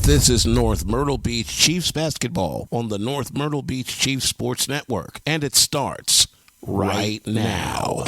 This is North Myrtle Beach Chiefs basketball on the North Myrtle Beach Chiefs Sports Network, and it starts right now.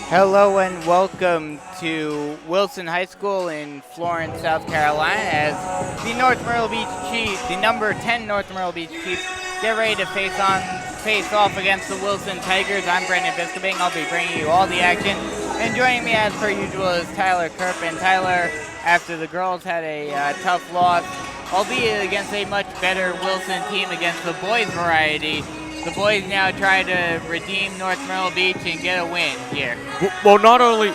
Hello and welcome to Wilson High School in Florence, South Carolina, as the North Myrtle Beach Chiefs, the number 10 North Myrtle Beach Chiefs, get ready to face off against the Wilson Tigers. I'm Brendan Biskobing. I'll be bringing you all the action. And joining me as per usual is Tyler Kerp. And Tyler, after the girls had a tough loss, albeit against a much better Wilson team against the boys variety, the boys now try to redeem North Myrtle Beach and get a win here. Well, not only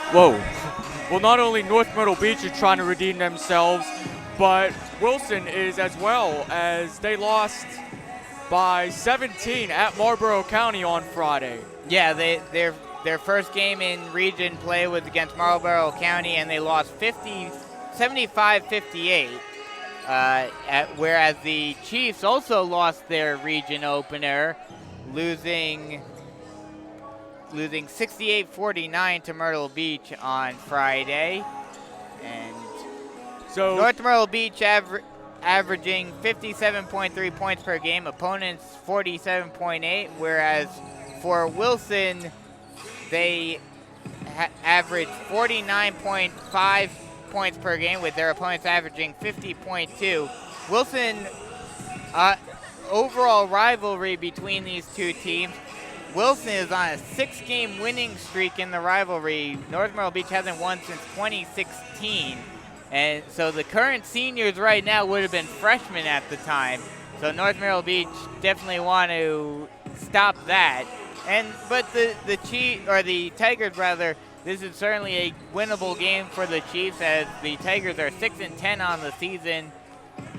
North Myrtle Beach is trying to redeem themselves, but Wilson is as well, as they lost by 17 at Marlboro County on Friday. Yeah, their first game in region play was against Marlboro County, and they lost 75-58. Whereas the Chiefs also lost their region opener, losing 68-49 to Myrtle Beach on Friday. And so North Myrtle Beach averaging 57.3 points per game, opponents 47.8, whereas for Wilson, they averaged 49.5 points per game, with their opponents averaging 50.2. Wilson, overall rivalry between these two teams, Wilson is on a 6-game winning streak in the rivalry. North Myrtle Beach hasn't won since 2016. And so the current seniors right now would have been freshmen at the time. So North Myrtle Beach definitely want to stop that. But the Tigers rather, this is certainly a winnable game for the Chiefs, as the Tigers are 6-10 on the season.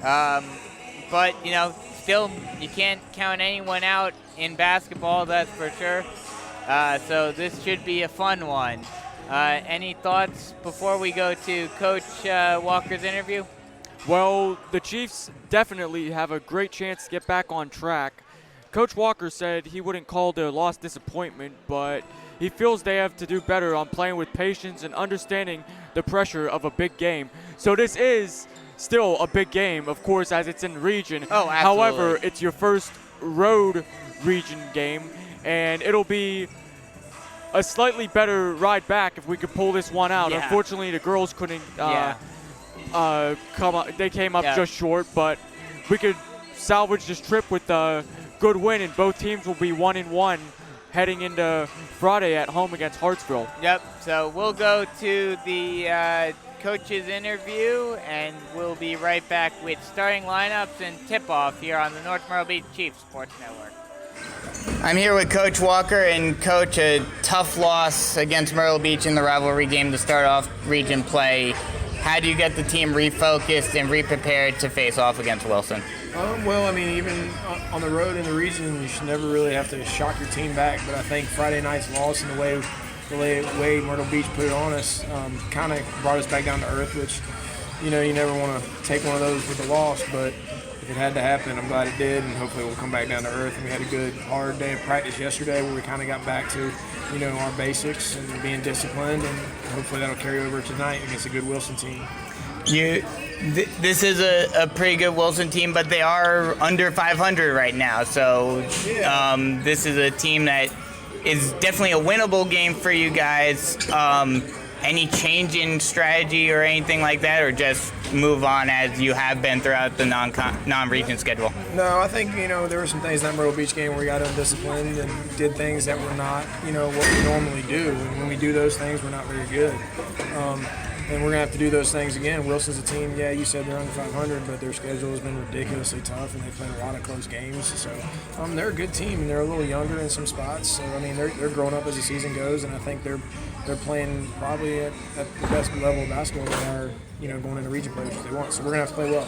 But still, you can't count anyone out in basketball, that's for sure. So this should be a fun one. Any thoughts before we go to Coach Walker's interview? Well, the Chiefs definitely have a great chance to get back on track. Coach Walker said he wouldn't call their loss disappointment, but he feels they have to do better on playing with patience and understanding the pressure of a big game. So this is still a big game, of course, as it's in region. Oh, absolutely. However, it's your first road region game, and it'll be a slightly better ride back if we could pull this one out. Yeah. Unfortunately, the girls couldn't come up. They came up just short, but we could salvage this trip with a good win, and both teams will be 1-1 heading into Friday at home against Hartsville. Yep, so we'll go to the coach's interview, and we'll be right back with starting lineups and tip-off here on the North Myrtle Beach Chiefs Sports Network. I'm here with Coach Walker, and Coach, a tough loss against Myrtle Beach in the rivalry game to start off region play. How do you get the team refocused and re-prepared to face off against Wilson? Even on the road in the region, you should never really have to shock your team back. But I think Friday night's loss and the way Myrtle Beach put it on us kind of brought us back down to earth, which, you never want to take one of those with a loss. But if it had to happen, I'm glad it did, and hopefully we'll come back down to earth. And we had a good, hard day of practice yesterday where we kind of got back to, our basics and being disciplined, and hopefully that'll carry over tonight against a good Wilson team. This is a pretty good Wilson team, but they are under 500 right now. So this is a team that is definitely a winnable game for you guys. Any change in strategy or anything like that, or just move on as you have been throughout the non-region schedule? No, I think, there were some things in that Myrtle Beach game where we got undisciplined and did things that were not, what we normally do. And when we do those things, we're not very good. And we're going to have to do those things again. Wilson's a team, you said they're under 500, but their schedule has been ridiculously tough, and they played a lot of close games. So they're a good team, and they're a little younger in some spots. So, they're growing up as the season goes, and I think they're they're playing probably at the best level of basketball they are, going into region play, which they want. So we're going to have to play well.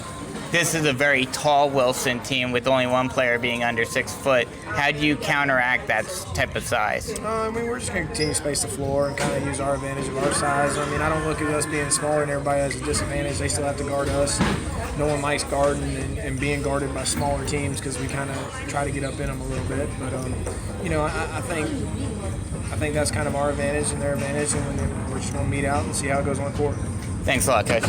This is a very tall Wilson team with only one player being under 6 foot. How do you counteract that type of size? We're just going to continue to space the floor and kind of use our advantage of our size. I don't look at us being smaller and everybody has a disadvantage. They still have to guard us. No one likes guarding and being guarded by smaller teams because we kind of try to get up in them a little bit. But, I think that's kind of our advantage and their advantage, and we're just going to meet out and see how it goes on the court. Thanks a lot, Coach.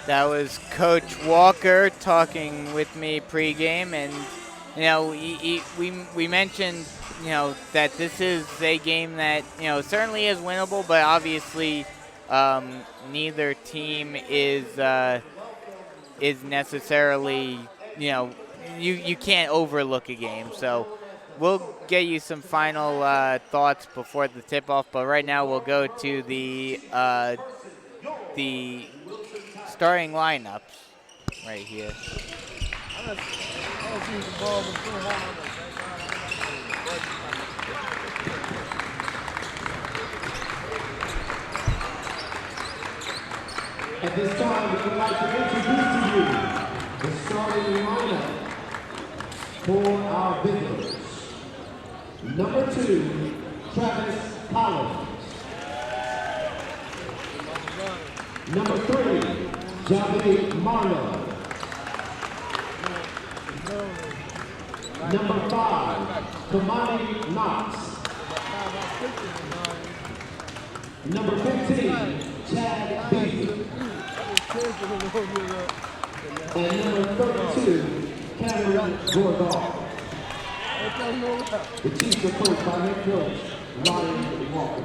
That was Coach Walker talking with me pregame, and we mentioned that this is a game that certainly is winnable, but obviously neither team is necessarily you can't overlook a game. So we'll get you some final thoughts before the tip-off, but right now we'll go to the starting lineups right here. At this time, we would like to introduce to you the starting lineup for our visitors. Number 2, Travis Collins. Number 3, Javi Marlowe. Number 5, Kamani Knox. Number 15, Chad Beasley. And number 32, Cameron Gorgal. The Chiefs are coached by head coach Ryan Walker.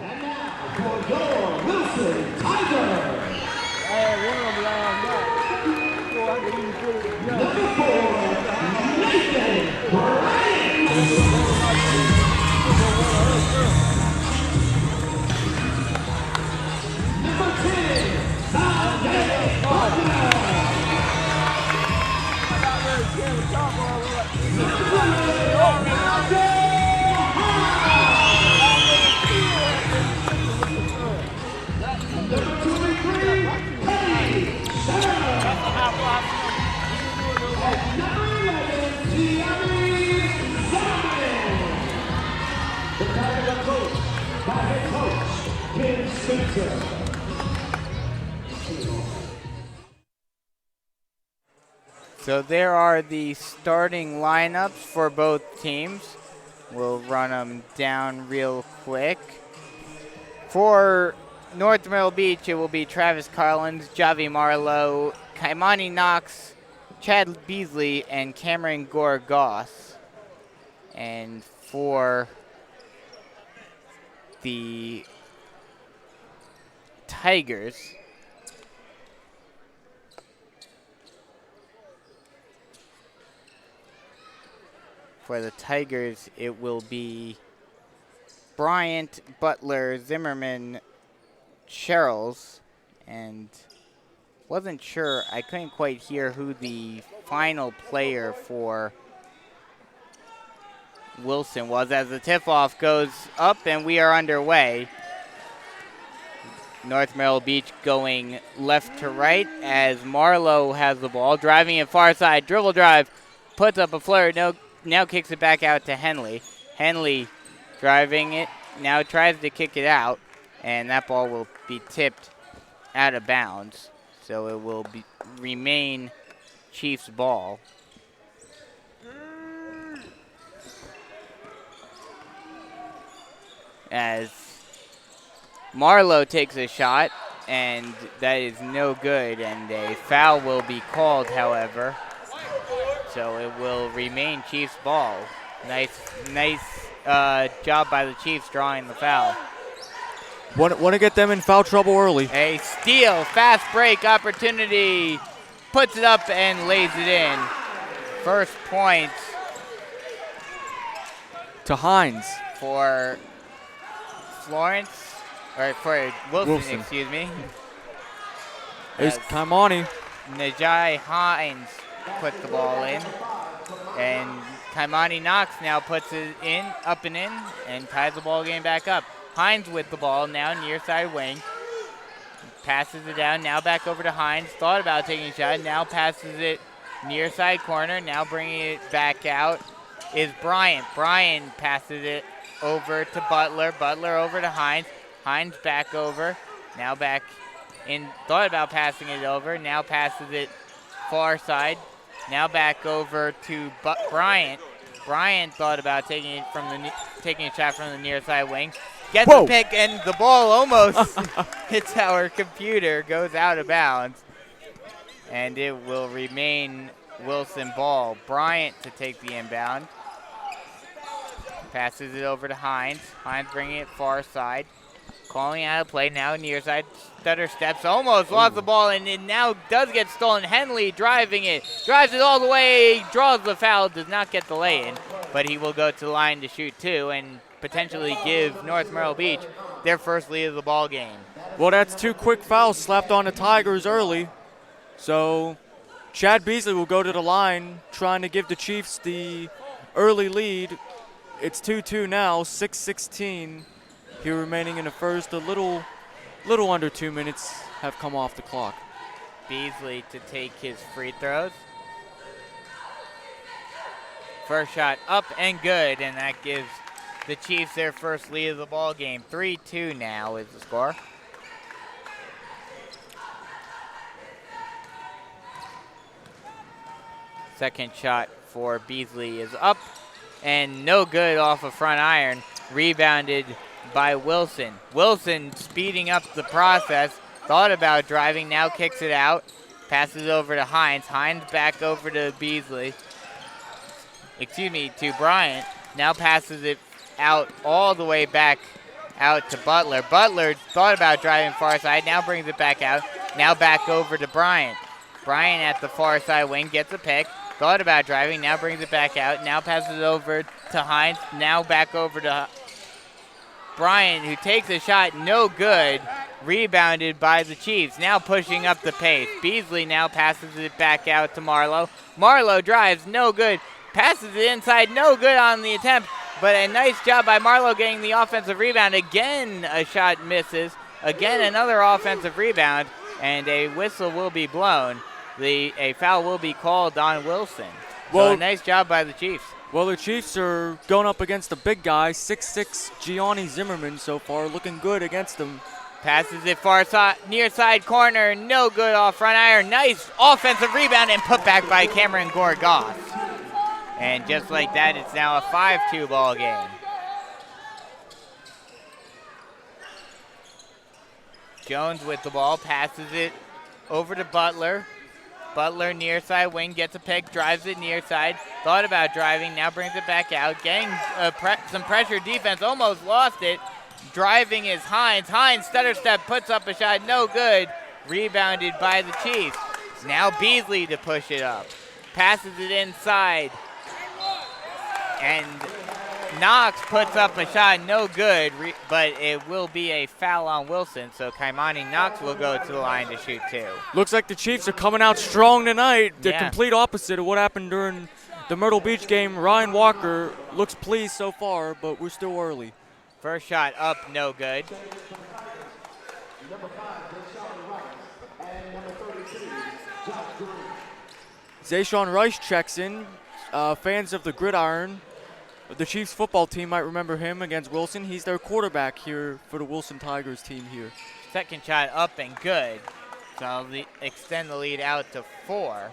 And now for your Wilson Tigers. Number 4, Nathan Bryant. Number 10, Sigh Butler. Number 23, Hey Sarah. Number 11, Gianni Zimmerman. The Tigers are coached by head coach Ken Spencer. So there are the starting lineups for both teams. We'll run them down real quick. For North Myrtle Beach, it will be Travis Collins, Javi Marlowe, Kaimani Knox, Chad Beasley, and Cameron Gorgas. And for the Tigers, it will be Bryant, Butler, Zimmerman, Sherrills, and wasn't sure, I couldn't quite hear who the final player for Wilson was as the tip-off goes up and we are underway. North Myrtle Beach going left to right as Marlowe has the ball, driving it far side, dribble drive, puts up a flare, now kicks it back out to Henley. Henley driving it, now tries to kick it out, and that ball will be tipped out of bounds. So it will remain Chiefs ball. As Marlowe takes a shot, and that is no good, and a foul will be called, however. So it will remain Chiefs ball. Nice job by the Chiefs drawing the foul. Want to get them in foul trouble early. A steal, fast break opportunity. Puts it up and lays it in. First points To Hines. For Florence, or for Wilson. Excuse me. There's Kaimani. Najai Hines put the ball in. And Kaimani Knox now puts it in, up and in, and ties the ball game back up. Hines with the ball, now near side wing. Passes it down, now back over to Hines. Thought about taking a shot, now passes it near side corner. Now bringing it back out is Bryant. Bryant passes it over to Butler. Butler over to Hines. Hines back over. Now back in. Thought about passing it over. Now passes it far side. Now back over to Bryant. Bryant thought about taking a shot from the near side wing. Gets the pick, and the ball almost hits our computer, goes out of bounds. And it will remain Wilson ball. Bryant to take the inbound. Passes it over to Hines. Hines bringing it far side. Calling out a play now near side. Stutter steps, almost lost the ball, and it now does get stolen. Henley driving it. Drives it all the way, draws the foul, does not get the lay-in. But he will go to the line to shoot two and potentially give North Myrtle Beach their first lead of the ball game. Well, that's 2 quick fouls slapped on the Tigers early. So Chad Beasley will go to the line, trying to give the Chiefs the early lead. It's 2-2 now, 6:16 here remaining in the first. A little under 2 minutes have come off the clock. Beasley to take his free throws. First shot up and good, and that gives the Chiefs their first lead of the ball game. 3-2 now is the score. Second shot for Beasley is up and no good off a front iron. Rebounded by Wilson. Wilson speeding up the process. Thought about driving, now kicks it out. Passes over to Hines. Hines back over to Beasley. To Bryant. Now passes it out all the way back out to Butler. Butler thought about driving far side, now brings it back out. Now back over to Bryant. Bryant at the far side wing gets a pick. Thought about driving, now brings it back out. Now passes it over to Hines. Now back over to Bryant, who takes a shot, no good. Rebounded by the Chiefs. Now pushing up the pace. Beasley now passes it back out to Marlowe. Marlowe drives, no good. Passes it inside, no good on the attempt. But a nice job by Marlowe getting the offensive rebound. Again, a shot misses. Again, another offensive rebound. And a whistle will be blown. A foul will be called on Wilson. So a nice job by the Chiefs. Well, the Chiefs are going up against a big guy, 6'6" Gianni Zimmerman so far, looking good against them. Passes it far side, near side corner, no good off front iron. Nice offensive rebound and put back by Cameron Gorgoth. And just like that, it's now a 5-2 ball game. Jones with the ball, passes it over to Butler. Butler near side wing, gets a pick, drives it near side. Thought about driving, now brings it back out. Getting some pressure defense, almost lost it. Driving is Hines. Hines stutter step, puts up a shot, no good. Rebounded by the Chiefs. Now Beasley to push it up. Passes it inside. And Knox puts up a shot, no good, but it will be a foul on Wilson, so Kaimani Knox will go to the line to shoot two. Looks like the Chiefs are coming out strong tonight. The complete opposite of what happened during the Myrtle Beach game. Ryan Walker looks pleased so far, but we're still early. First shot up, no good. Zayshawn Rice checks in. Fans of the Gridiron, the Chiefs football team might remember him against Wilson. He's their quarterback here for the Wilson Tigers team here. Second shot up and good. So I'll extend the lead out to 4.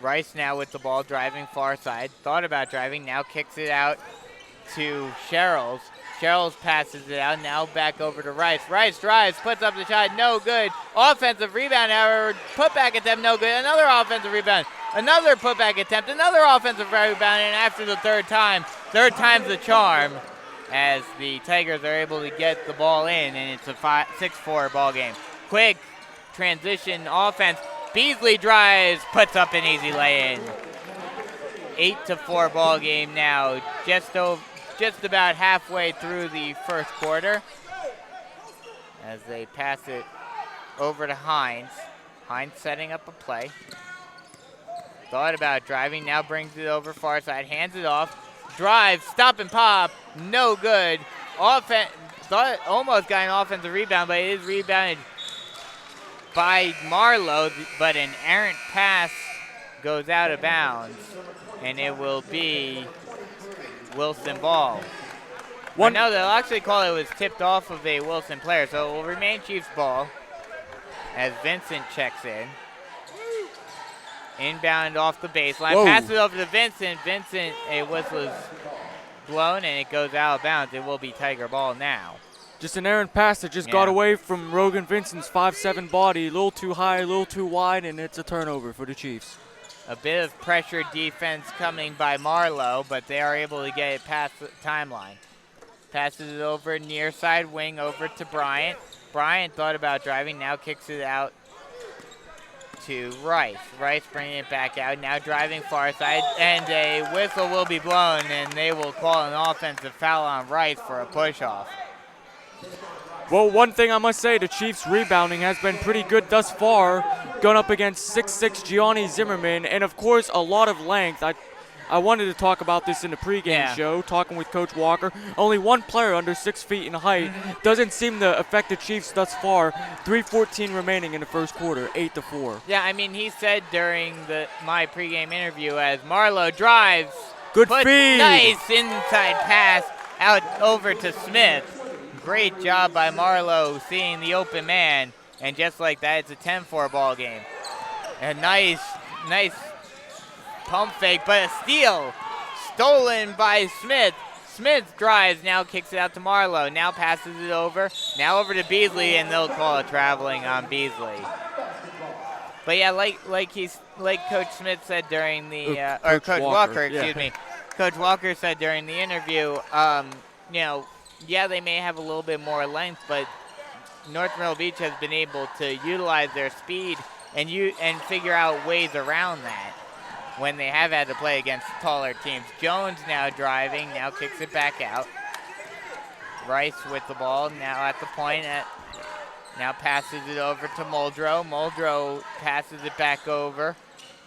Rice now with the ball, driving far side. Thought about driving, now kicks it out to Sherrills. Sherrills passes it out, now back over to Rice. Rice drives, puts up the shot, no good. Offensive rebound, however, putback attempt, no good. Another offensive rebound, another putback attempt, another offensive rebound, and after the third time's the charm, as the Tigers are able to get the ball in, and it's a 6-4 ball game. Quick transition offense. Beasley drives, puts up an easy lay-in. 8-4 ball game now, just about halfway through the first quarter. As they pass it over to Hines. Hines setting up a play. Thought about driving, now brings it over far side, hands it off. Drive, stop and pop, no good. Thought almost got an offensive rebound, but it is rebounded by Marlowe, but an errant pass goes out of bounds, and it will be Wilson ball. No, they'll actually call it was tipped off of a Wilson player, so it will remain Chiefs ball as Vincent checks in. Inbound off the baseline, Whoa. passes it over to Vincent. Vincent, a whistle is blown, and it goes out of bounds. It will be Tiger ball now. Just an errant pass that just got away from Rogan Vincent's 5'7" body. A little too high, a little too wide, and it's a turnover for the Chiefs. A bit of pressure defense coming by Marlowe, but they are able to get it past the timeline. Passes it over near side wing over to Bryant. Bryant thought about driving, now kicks it out to Rice. Rice bringing it back out, now driving far side, and a whistle will be blown, and they will call an offensive foul on Rice for a push-off. Well, one thing I must say, the Chiefs' rebounding has been pretty good thus far, going up against 6'6" Gianni Zimmerman, and of course a lot of length. I wanted to talk about this in the pregame show, talking with Coach Walker. Only one player under 6 feet in height. Doesn't seem to affect the Chiefs thus far. 3:14 remaining in the first quarter, 8-4. Yeah, I mean, he said during my pregame interview as Marlowe drives. Good feed. Nice inside pass out over to Smith. Great job by Marlowe seeing the open man. And just like that, it's a 10-4 ball game. A nice pump fake, but a steal. Stolen by Smith. Smith drives, now kicks it out to Marlowe. Now passes it over. Now over to Beasley, and they'll call a traveling on Beasley. But yeah, like Coach Smith said during the, or Coach Walker, excuse me. Coach Walker said during the interview, they may have a little bit more length, but North Myrtle Beach has been able to utilize their speed and figure out ways around that when they have had to play against taller teams. Jones now driving, now kicks it back out. Rice with the ball, now at the point, now passes it over to Muldrow. Muldrow passes it back over,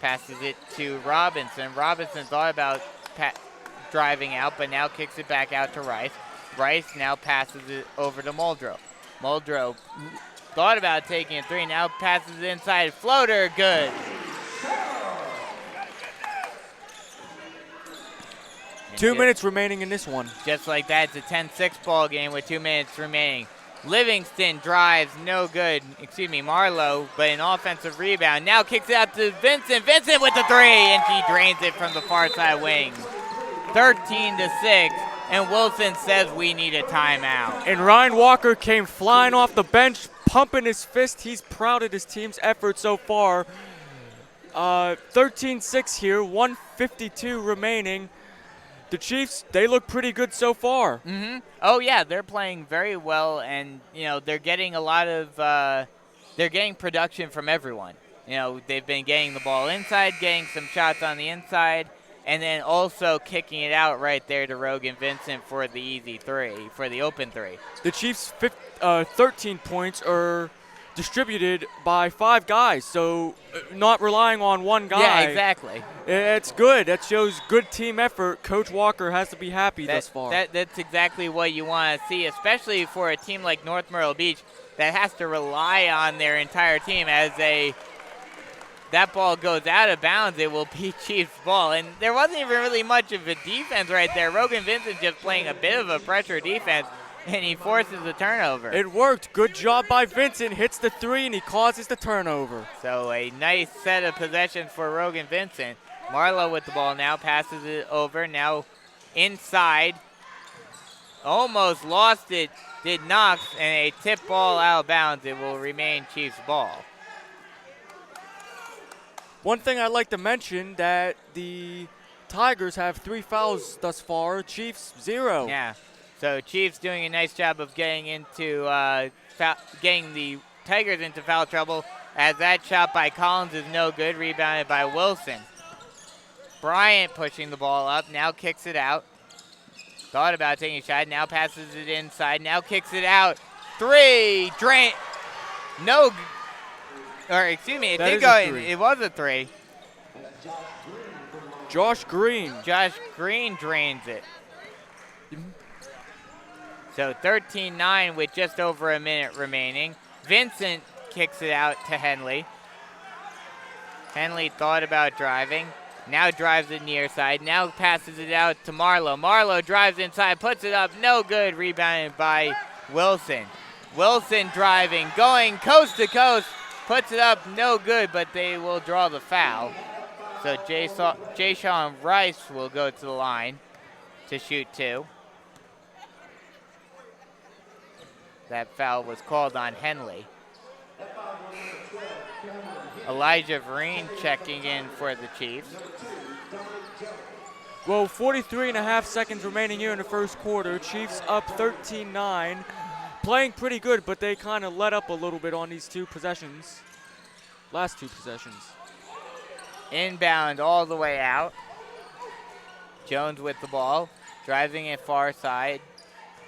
passes it to Robinson. Robinson thought about driving out, but now kicks it back out to Rice. Rice now passes it over to Muldrow. Muldrow thought about taking a three, now passes it inside. Floater, good. 2 minutes remaining in this one. Just like that, it's a 10-6 ball game with 2 minutes remaining. Livingston drives, no good. Marlowe, but an offensive rebound. Now kicks it out to Vincent. Vincent with the three, and he drains it from the far side wing. 13-6, and Wilson says we need a timeout. And Ryan Walker came flying off the bench, pumping his fist. He's proud of his team's effort so far. 13-6 here, 1:52 remaining. The Chiefs, they look pretty good so far. Mm-hmm. Oh, yeah, they're playing very well, and, they're getting a lot of they're getting production from everyone. They've been getting the ball inside, getting some shots on the inside, and then also kicking it out right there to Rogan Vincent for the easy three, for the open three. The Chiefs' 13 points are distributed by 5 guys, so not relying on one guy. Yeah, exactly. It's good. That shows good team effort. Coach Walker has to be happy thus far. That's exactly what you want to see, especially for a team like North Myrtle Beach that has to rely on their entire team. As that ball goes out of bounds, it will be Chiefs ball. And there wasn't even really much of a defense right there. Rogan Vincent just playing a bit of a pressure defense, and he forces the turnover. It worked. Good job by Vincent. Hits the three, and he causes the turnover. So a nice set of possessions for Rogan Vincent. Marlowe with the ball now, passes it over, now inside. Almost lost it, did Knox, and a tip ball out of bounds. It will remain Chiefs ball. One thing I'd like to mention, that the Tigers have 3 fouls thus far, Chiefs 0. Yeah. So Chiefs doing a nice job of getting into getting the Tigers into foul trouble. as that shot by Collins is no good, rebounded by Wilson. Bryant pushing the ball up, now kicks it out. Thought about taking a shot, now passes it inside, now kicks it out. Three, no, or excuse me, it did go in. It was a three. Josh Green drains it. So 13-9 with just over a minute remaining. Vincent kicks it out to Henley. Henley thought about driving. Now drives it near side. Now passes it out to Marlowe. Marlowe drives inside, puts it up. No good. Rebounded by Wilson. Wilson driving, going coast to coast. Puts it up. No good, but they will draw the foul. So Jay-Sean Rice will go to the line to shoot two. That foul was called on Henley. Elijah Vereen checking in for the Chiefs. Well, 43.5 seconds remaining here in the first quarter. Chiefs up 13-9. Playing pretty good, but they kind of let up a little bit on these last two possessions. Inbound all the way out. Jones with the ball, driving it far side.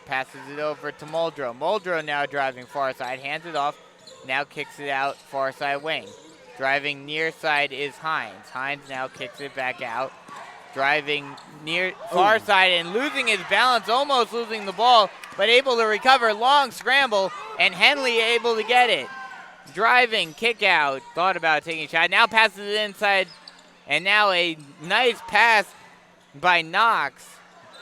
Passes it over to Muldrow. Muldrow now driving far side, hands it off, now kicks it out far side wing. Driving near side is Hines. Hines now kicks it back out. Driving near far side and losing his balance, almost losing the ball, but able to recover. Long scramble, and Henley able to get it. Driving, kick out, thought about taking a shot. Now passes it inside, and now a nice pass by Knox.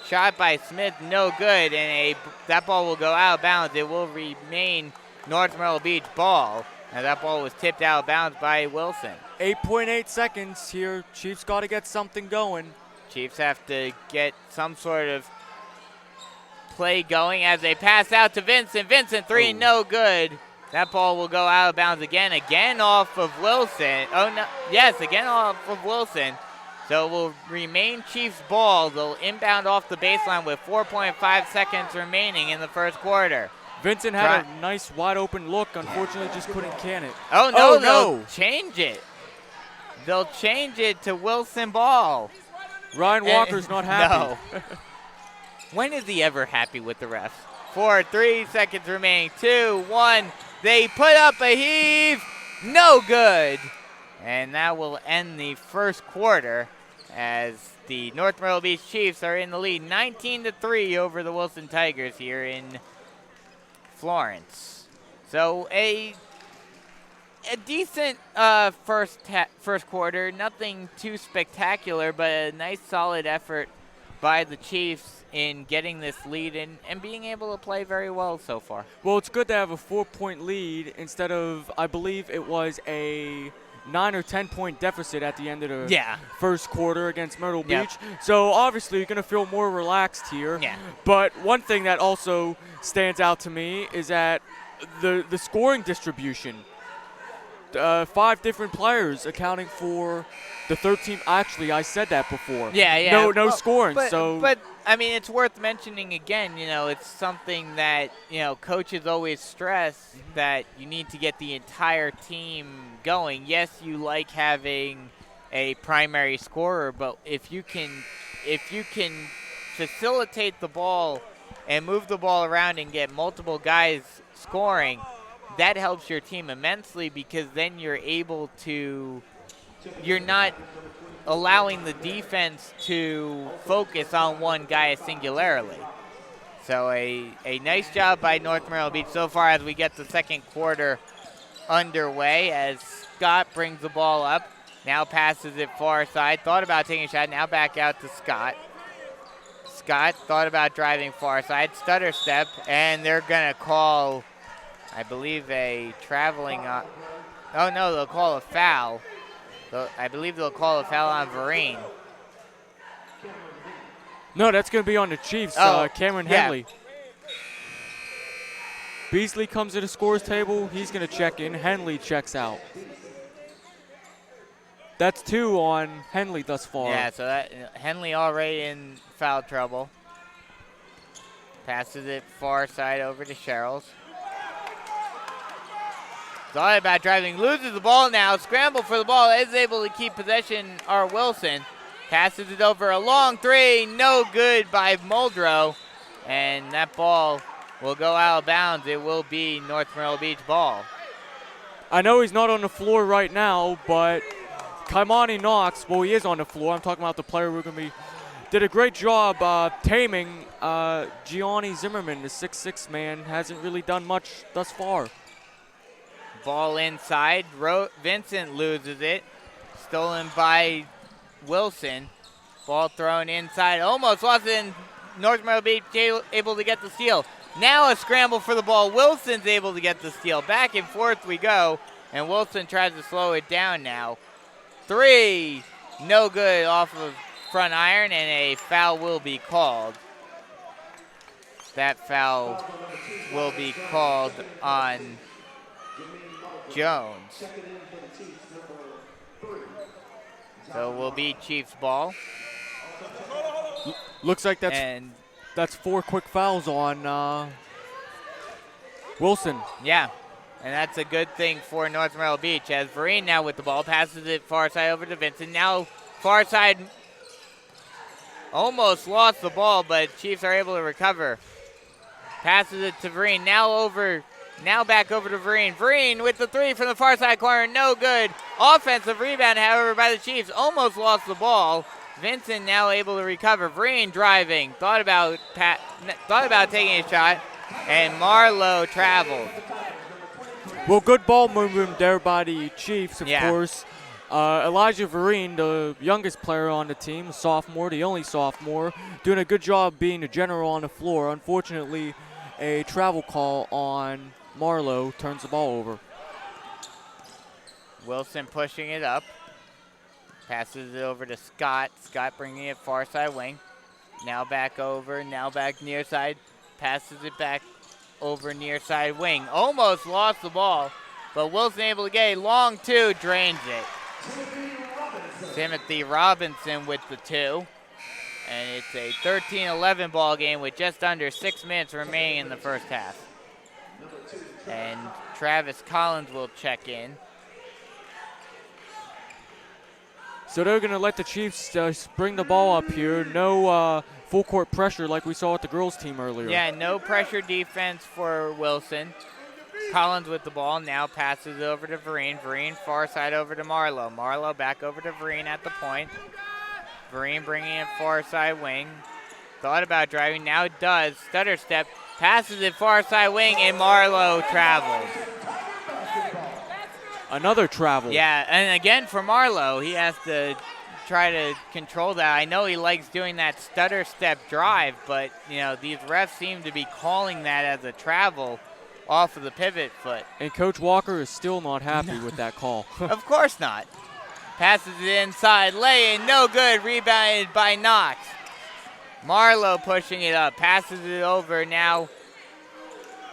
Shot by Smith, no good, and that ball will go out of bounds. It will remain North Myrtle Beach ball, and that ball was tipped out of bounds by Wilson. 8.8 seconds here. Chiefs got to get something going. Chiefs have to get some sort of play going as they pass out to Vincent. Vincent, three, no good. That ball will go out of bounds again off of Wilson. Oh, no, yes, again off of Wilson. So it will remain Chiefs ball. They'll inbound off the baseline with 4.5 seconds remaining in the first quarter. Vincent had a nice wide open look. Unfortunately, just couldn't can it. Oh, no, they'll change it. They'll change it to Wilson ball. Ryan Walker's not happy. No. When is he ever happy with the refs? 3 seconds remaining. 2, 1. They put up a heave. No good. And that will end the first quarter as the North Myrtle Beach Chiefs are in the lead 19-3 over the Wilson Tigers here in Florence. So a decent first quarter, nothing too spectacular, but a nice solid effort by the Chiefs in getting this lead and being able to play very well so far. Well, it's good to have a 4-point lead instead of, I believe it was a 9 or 10 point deficit at the end of the first quarter against Myrtle Beach. So obviously you're going to feel more relaxed here. Yeah. But one thing that also stands out to me is that the scoring distribution. 5 different players accounting for the 13. Actually, I said that before. Yeah. No scoring. But I mean, it's worth mentioning again. You know, it's something that coaches always stress that you need to get the entire team going. Yes, you like having a primary scorer, but if you can facilitate the ball and move the ball around and get multiple guys scoring, that helps your team immensely because then you're not allowing the defense to focus on one guy singularly. So a nice job by North Myrtle Beach so far as we get the second quarter underway as Scott brings the ball up, now passes it far side, thought about taking a shot, now back out to Scott. Scott thought about driving far side, stutter step, and they're going to call, I believe, a traveling oh no, they'll call a foul. I believe they'll call a foul on Vereen. No, that's going to be on the Chiefs, Cameron Henley. Beasley comes to the scores table. He's going to check in. Henley checks out. That's 2 on Henley thus far. Yeah, so Henley already in foul trouble. Passes it far side over to Sherrills. Thought about driving, loses the ball now. Scramble for the ball, is able to keep possession, or Wilson. Passes it over, a long three, no good by Muldrow. And that ball will go out of bounds. It will be North Myrtle Beach ball. I know he's not on the floor right now, but Kaimani Knox, well, he is on the floor. I'm talking about the player we're going to be. Did a great job taming Gianni Zimmerman, the 6'6" man. Hasn't really done much thus far. Ball inside. Vincent loses it. Stolen by Wilson. Ball thrown inside. Almost lost it, and North Myrtle Beach able to get the steal. Now a scramble for the ball. Wilson's able to get the steal. Back and forth we go, and Wilson tries to slow it down now. Three, no good off of front iron, and a foul will be called. That foul will be called on Jones. So it will be Chiefs ball. Looks like that's 4 quick fouls on Wilson. Yeah, and that's a good thing for North Myrtle Beach, as Vereen now with the ball, passes it far side over to Vincent. Now far side almost lost the ball, but Chiefs are able to recover. Passes it to Vereen, now back over to Vereen. Vereen with the three from the far side corner, no good. Offensive rebound, however, by the Chiefs, almost lost the ball. Vincent now able to recover. Vereen driving, thought about taking a shot, and Marlowe traveled. Well, good ball movement there by the Chiefs, of course. Elijah Vereen, the youngest player on the team, sophomore, the only sophomore, doing a good job being the general on the floor. Unfortunately, a travel call on Marlowe turns the ball over. Wilson pushing it up. Passes it over to Scott. Scott bringing it far side wing. Now back over, now back near side. Passes it back over near side wing. Almost lost the ball, but Wilson able to get a long two, drains it. Timothy Robinson with the two. And it's a 13-11 ball game with just under 6 minutes remaining in the first half. And Travis Collins will check in. So they're going to let the Chiefs bring the ball up here. No full court pressure like we saw with the girls team earlier. Yeah, no pressure defense for Wilson. Collins with the ball, now passes it over to Vereen. Vereen far side over to Marlowe. Marlowe back over to Vereen at the point. Vereen bringing it far side wing. Thought about driving, now does. Stutter step, passes it far side wing, and Marlowe travels. Another travel. Yeah, and again for Marlowe, he has to try to control that. I know he likes doing that stutter step drive, but you know these refs seem to be calling that as a travel off of the pivot foot. And Coach Walker is still not happy with that call. Of course not. Passes it inside, lay-in, no good, rebounded by Knox. Marlowe pushing it up, passes it over now.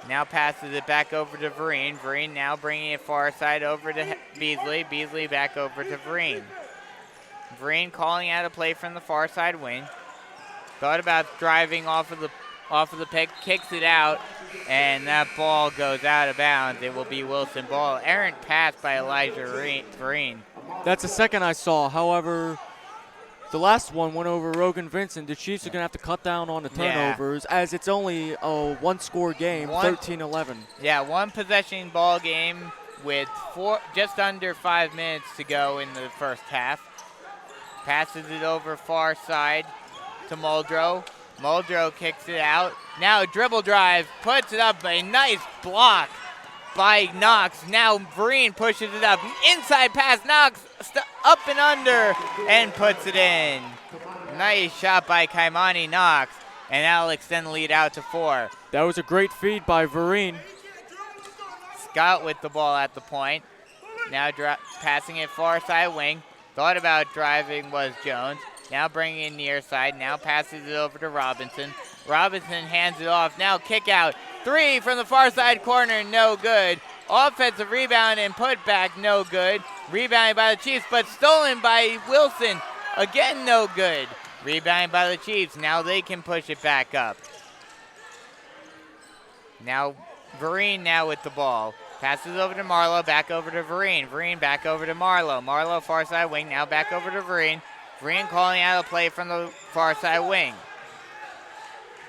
Now passes it back over to Vereen. Vereen now bringing it far side over to Beasley. Beasley back over to Vereen. Vereen calling out a play from the far side wing. Thought about driving off of the pick, kicks it out, and that ball goes out of bounds. It will be Wilson ball. Errant pass by Elijah Vereen. That's the second I saw. However, the last one went over Rogan Vincent. The Chiefs are going to have to cut down on the turnovers as it's only a one-score game, 13-11. Yeah, one possession ball game with just under 5 minutes to go in the first half. Passes it over far side to Muldrow. Muldrow kicks it out. Now dribble drive, puts it up, a nice block by Knox. Now Vereen pushes it up. Inside pass, Knox up and under and puts it in. Nice shot by Kaimani Knox, and that'll extend the lead out to 4. That was a great feed by Vereen. Scott with the ball at the point. Now passing it far side wing. Thought about driving was Jones. Now bringing it near side. Now passes it over to Robinson. Robinson hands it off. Now kick out. 3 from the far side corner, no good. Offensive rebound and put back, no good. Rebounded by the Chiefs, but stolen by Wilson. Again, no good. Rebounded by the Chiefs. Now they can push it back up. Now Vereen now with the ball. Passes over to Marlowe, back over to Vereen. Vereen back over to Marlowe. Marlowe far side wing, now back over to Vereen. Vereen calling out a play from the far side wing.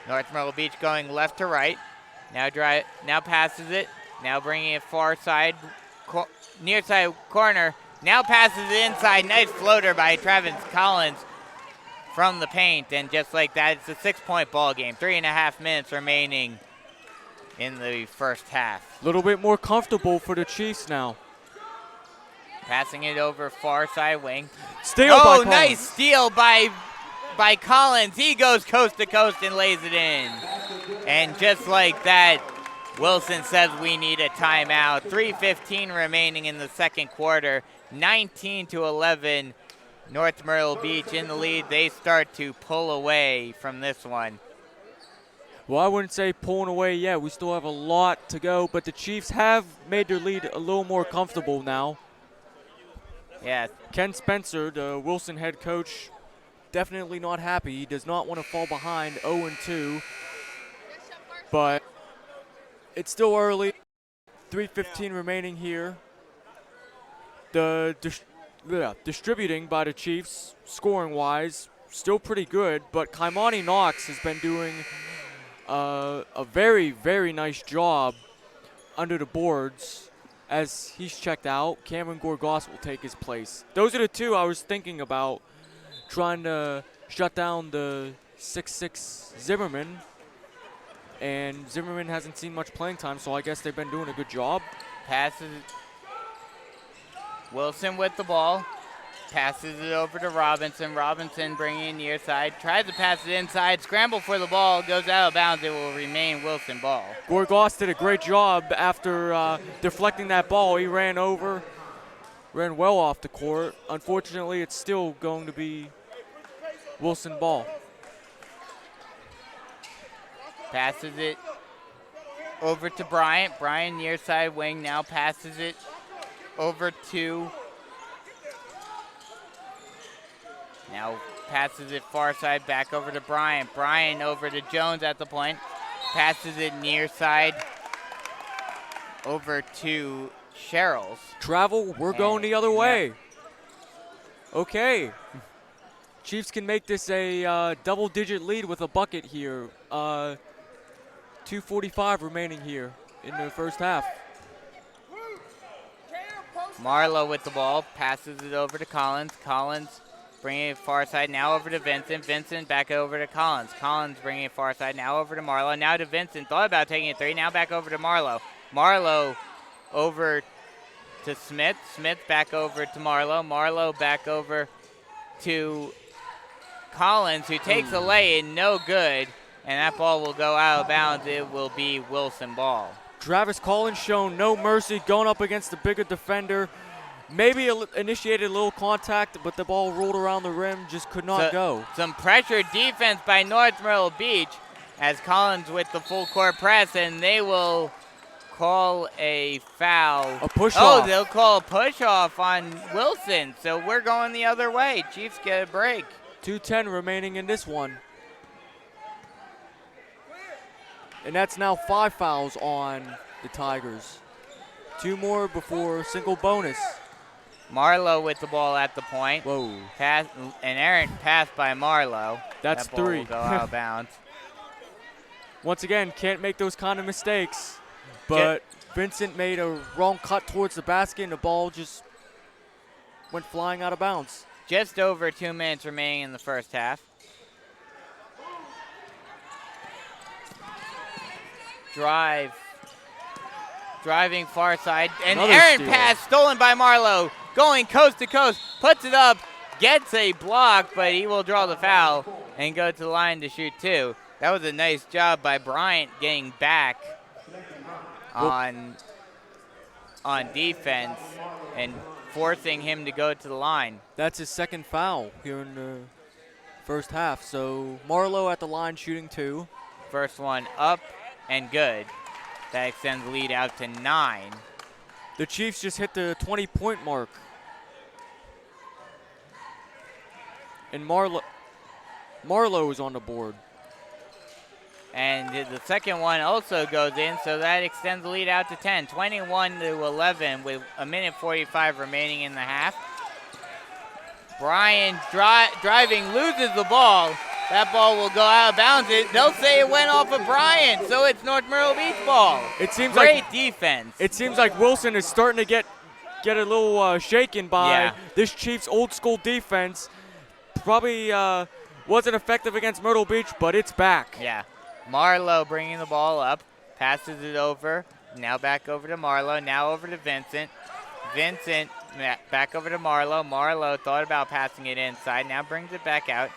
North Myrtle Beach going left to right. Now passes it. Now bringing it far side, near side corner. Now passes it inside. Nice floater by Travis Collins from the paint. And just like that, it's a 6-point ball game. 3.5 minutes remaining in the first half. A little bit more comfortable for the Chiefs now. Passing it over far side wing. Steal by Collins. Nice steal by Collins. He goes coast to coast and lays it in. And just like that, Wilson says we need a timeout. 3:15 remaining in the second quarter. 19-11. North Myrtle Beach in the lead. They start to pull away from this one. Well, I wouldn't say pulling away yet. We still have a lot to go, but the Chiefs have made their lead a little more comfortable now. Yeah. Ken Spencer, the Wilson head coach, definitely not happy. He does not want to fall behind 0-2, but it's still early. 3:15 remaining here. The distributing by the Chiefs, scoring-wise, still pretty good, but Kaimani Knox has been doing a very, very nice job under the boards. As he's checked out, Cameron Gorgas will take his place. Those are the two I was thinking about, trying to shut down the 6'6" Zimmerman. And Zimmerman hasn't seen much playing time, so I guess they've been doing a good job. Passes Wilson with the ball. Passes it over to Robinson. Robinson bringing it near side. Tries to pass it inside. Scramble for the ball. Goes out of bounds. It will remain Wilson ball. Gorgas did a great job after deflecting that ball. He ran well off the court. Unfortunately, it's still going to be Wilson ball. Passes it over to Bryant. Bryant near side wing now passes it over to... Now passes it far side back over to Bryant. Bryant over to Jones at the point. Passes it near side over to Sherrills. Travel, we're going the other way. Okay. Chiefs can make this a double-digit lead with a bucket here. 2:45 remaining here in the first half. Marlowe with the ball. Passes it over to Collins. Collins bringing it far side, now over to Vincent. Vincent back over to Collins. Collins bringing it far side, now over to Marlowe. Now to Vincent. Thought about taking a three. Now back over to Marlowe. Marlowe over to Smith. Smith back over to Marlowe. Marlowe back over to Collins, who takes a lay-in, no good. And that ball will go out of bounds. It will be Wilson ball. Travis Collins shown no mercy going up against the bigger defender. Maybe initiated a little contact, but the ball rolled around the rim, just could not go. Some pressure defense by North Myrtle Beach as Collins with the full court press, and they will call a foul. A push-off. Oh, they'll call a push-off on Wilson, so we're going the other way. Chiefs get a break. 2:10 remaining in this one. And that's now 5 fouls on the Tigers. 2 more before single bonus. Marlowe with the ball at the point. Whoa. Pass, an errant pass by Marlowe. That's that ball 3. Will go out of bounds. Once again, can't make those kind of mistakes. But Vincent made a wrong cut towards the basket, and the ball just went flying out of bounds. Just over 2 minutes remaining in the first half. Driving far side. An errant pass stolen by Marlowe. Going coast to coast. Puts it up. Gets a block, but he will draw the foul and go to the line to shoot 2. That was a nice job by Bryant getting back on defense and forcing him to go to the line. That's his second foul here in the first half. So Marlowe at the line shooting 2. First one up and good. That extends the lead out to 9. The Chiefs just hit the 20-point mark. And Marlowe is on the board. And the second one also goes in, so that extends the lead out to 10. 21-11 with a minute 45 remaining in the half. Bryan driving, loses the ball. That ball will go out of bounds. They'll say it went off of Bryan, so it's North Myrtle Beach ball. It seems Great like defense. It seems like Wilson is starting to get a little shaken by this Chiefs old school defense. Probably wasn't effective against Myrtle Beach, but it's back. Yeah. Marlowe bringing the ball up, passes it over. Now back over to Marlowe. Now over to Vincent. Vincent back over to Marlowe. Marlowe thought about passing it inside. Now brings it back out.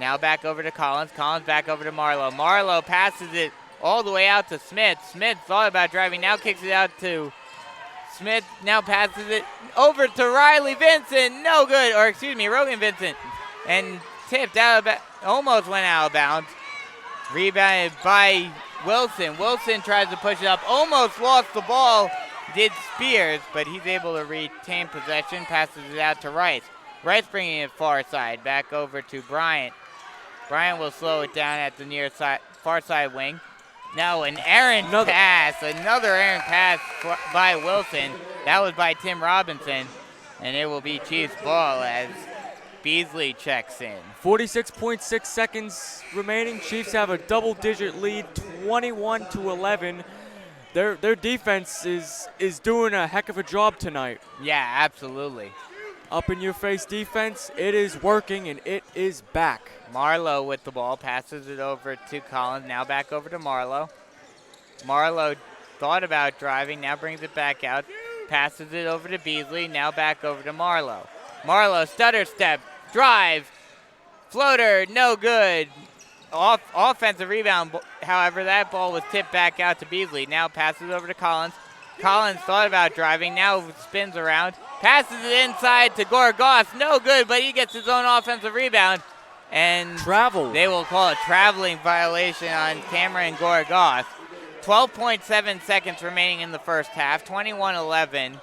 Now back over to Collins. Collins back over to Marlowe. Marlowe passes it all the way out to Smith. Smith thought about driving. Now kicks it out to Smith. Now passes it over to Riley Vincent. No good. Or excuse me, Rogan Vincent. And tipped out of almost went out of bounds. Rebounded by Wilson. Wilson tries to push it up. Almost lost the ball. Did Spears, but he's able to retain possession. Passes it out to Rice. Rice bringing it far side. Back over to Bryant. Bryant will slow it down at the near side, far side wing. Now an errant pass. Another errant pass by Wilson. That was by Tim Robinson. And it will be Chiefs ball as Beasley checks in. 46.6 seconds remaining. Chiefs have a double-digit lead, 21-11. Their defense is doing a heck of a job tonight. Yeah, absolutely. Up in your face defense, it is working and it is back. Marlowe with the ball, passes it over to Collins. Now back over to Marlowe. Marlowe thought about driving, now brings it back out. Passes it over to Beasley, now back over to Marlowe. Marlowe, stutter step, drive, floater, no good. Offensive rebound, however, that ball was tipped back out to Beasley. Now passes over to Collins. Collins thought about driving, now spins around. Passes it inside to Gorgas, no good, but he gets his own offensive rebound. And travel. They will call a traveling violation on Cameron Gorgas. 12.7 seconds remaining in the first half, 21-11.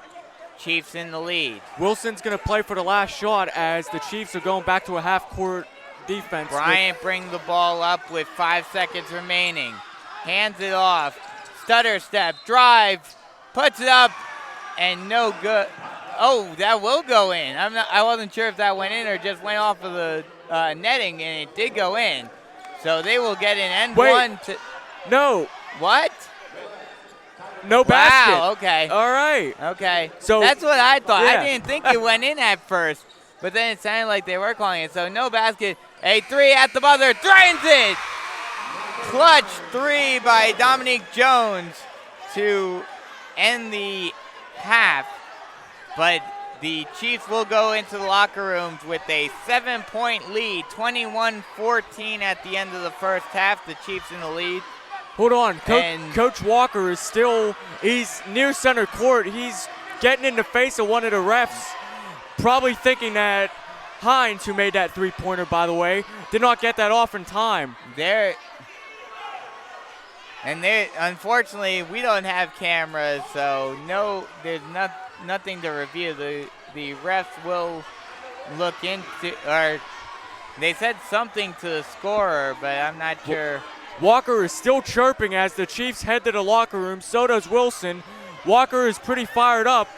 Chiefs in the lead. Wilson's going to play for the last shot as the Chiefs are going back to a half-court defense. Bryant brings the ball up with 5 seconds remaining. Hands it off. Stutter step, drive, puts it up, and no good. Oh, that will go in. I wasn't sure if that went in or just went off of the netting, and it did go in. So they will get an end one. No. What? No basket. Wow, okay. All right. Okay. So that's what I thought. Yeah. I didn't think it went in at first, but then it sounded like they were calling it. So no basket. A three at the buzzer. Drains it. Clutch three by Dominique Jones to end the half. But the Chiefs will go into the locker rooms with a 7-point lead, 21-14 at the end of the first half. The Chiefs in the lead. Hold on. Coach Walker is he's near center court. He's getting in the face of one of the refs, probably thinking that Hines, who made that three-pointer, by the way, did not get that off in time. Unfortunately, we don't have cameras, so there's nothing to review. The refs will look into, or they said something to the scorer, but I'm not sure. Walker is still chirping as the Chiefs head to the locker room. So does Wilson. Walker is pretty fired up.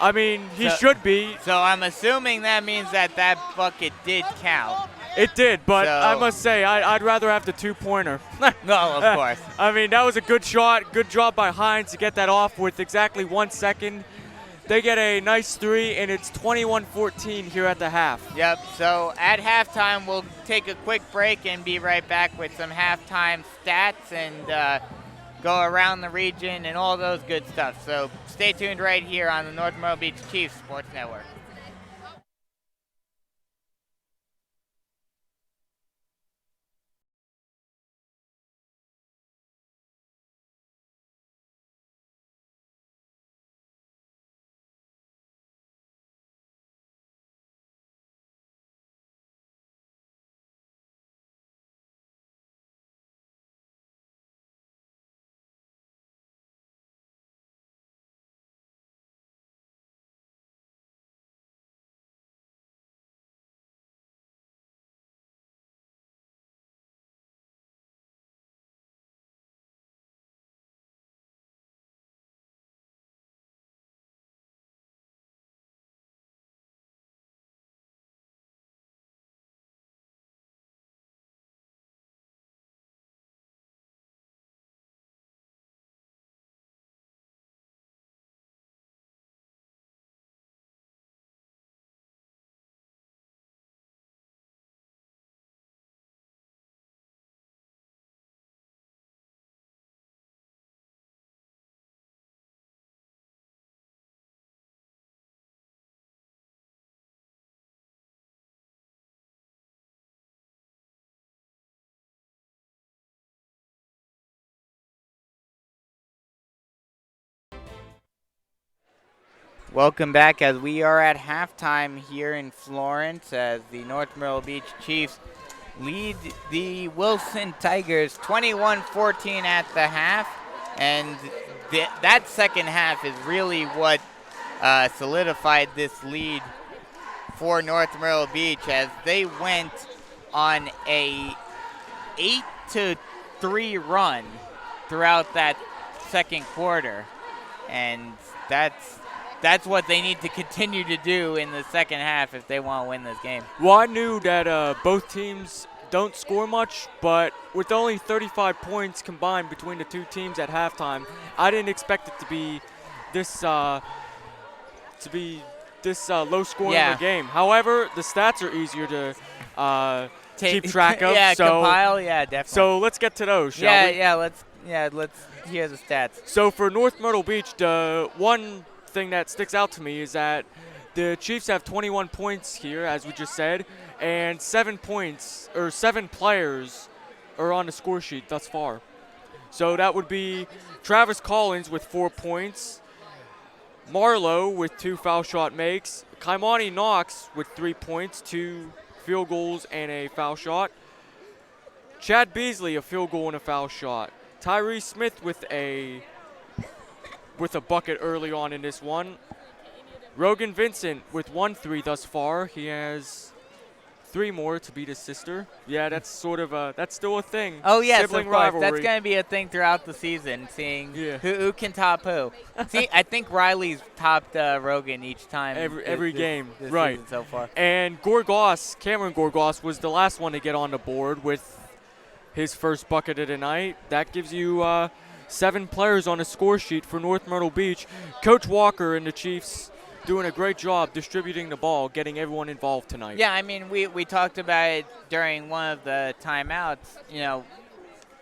I mean, he should be. So I'm assuming that means that bucket did count. It did, but I must say, I'd rather have the two-pointer. No, of course. I mean, that was a good shot. Good job by Hines to get that off with exactly 1 second. They get a nice three, and it's 21-14 here at the half. Yep, so at halftime, we'll take a quick break and be right back with some halftime stats and go around the region and all those good stuff. So stay tuned right here on the North Myrtle Beach Chiefs Sports Network. Welcome back as we are at halftime here in Florence as the North Myrtle Beach Chiefs lead the Wilson Tigers 21-14 at the half. And that second half is really what solidified this lead for North Myrtle Beach as they went on a 8-3 run throughout that second quarter. And that's what they need to continue to do in the second half if they want to win this game. Well, I knew that both teams don't score much, but with only 35 points combined between the two teams at halftime, I didn't expect it to be this low scoring of a game. However, the stats are easier to keep track of. Compile. Yeah, definitely. So let's get to those, shall we? Let's hear the stats. So for North Myrtle Beach, the one thing that sticks out to me is that the Chiefs have 21 points here, as we just said, and 7 players are on the score sheet thus far. So that would be Travis Collins with 4 points, Marlowe with 2 foul shot makes, Kaimani Knox with 3 points, 2 field goals and a foul shot, Chad Beasley a field goal and a foul shot, Tyree Smith with a bucket early on in this one. Rogan Vincent with 1 3 thus far. He has 3 more to beat his sister. Yeah, that's that's still a thing. Oh yes, Sibling of course. rivalry. That's going to be a thing throughout the season, seeing Yeah. who can top who. See, I think Riley's topped Rogan each time. Every game, this right? season so far. And Cameron Gorgos was the last one to get on the board with his first bucket of the night. That gives you 7 players on the score sheet for North Myrtle Beach. Coach Walker and the Chiefs doing a great job distributing the ball, getting everyone involved tonight. Yeah, I mean, we talked about it during one of the timeouts,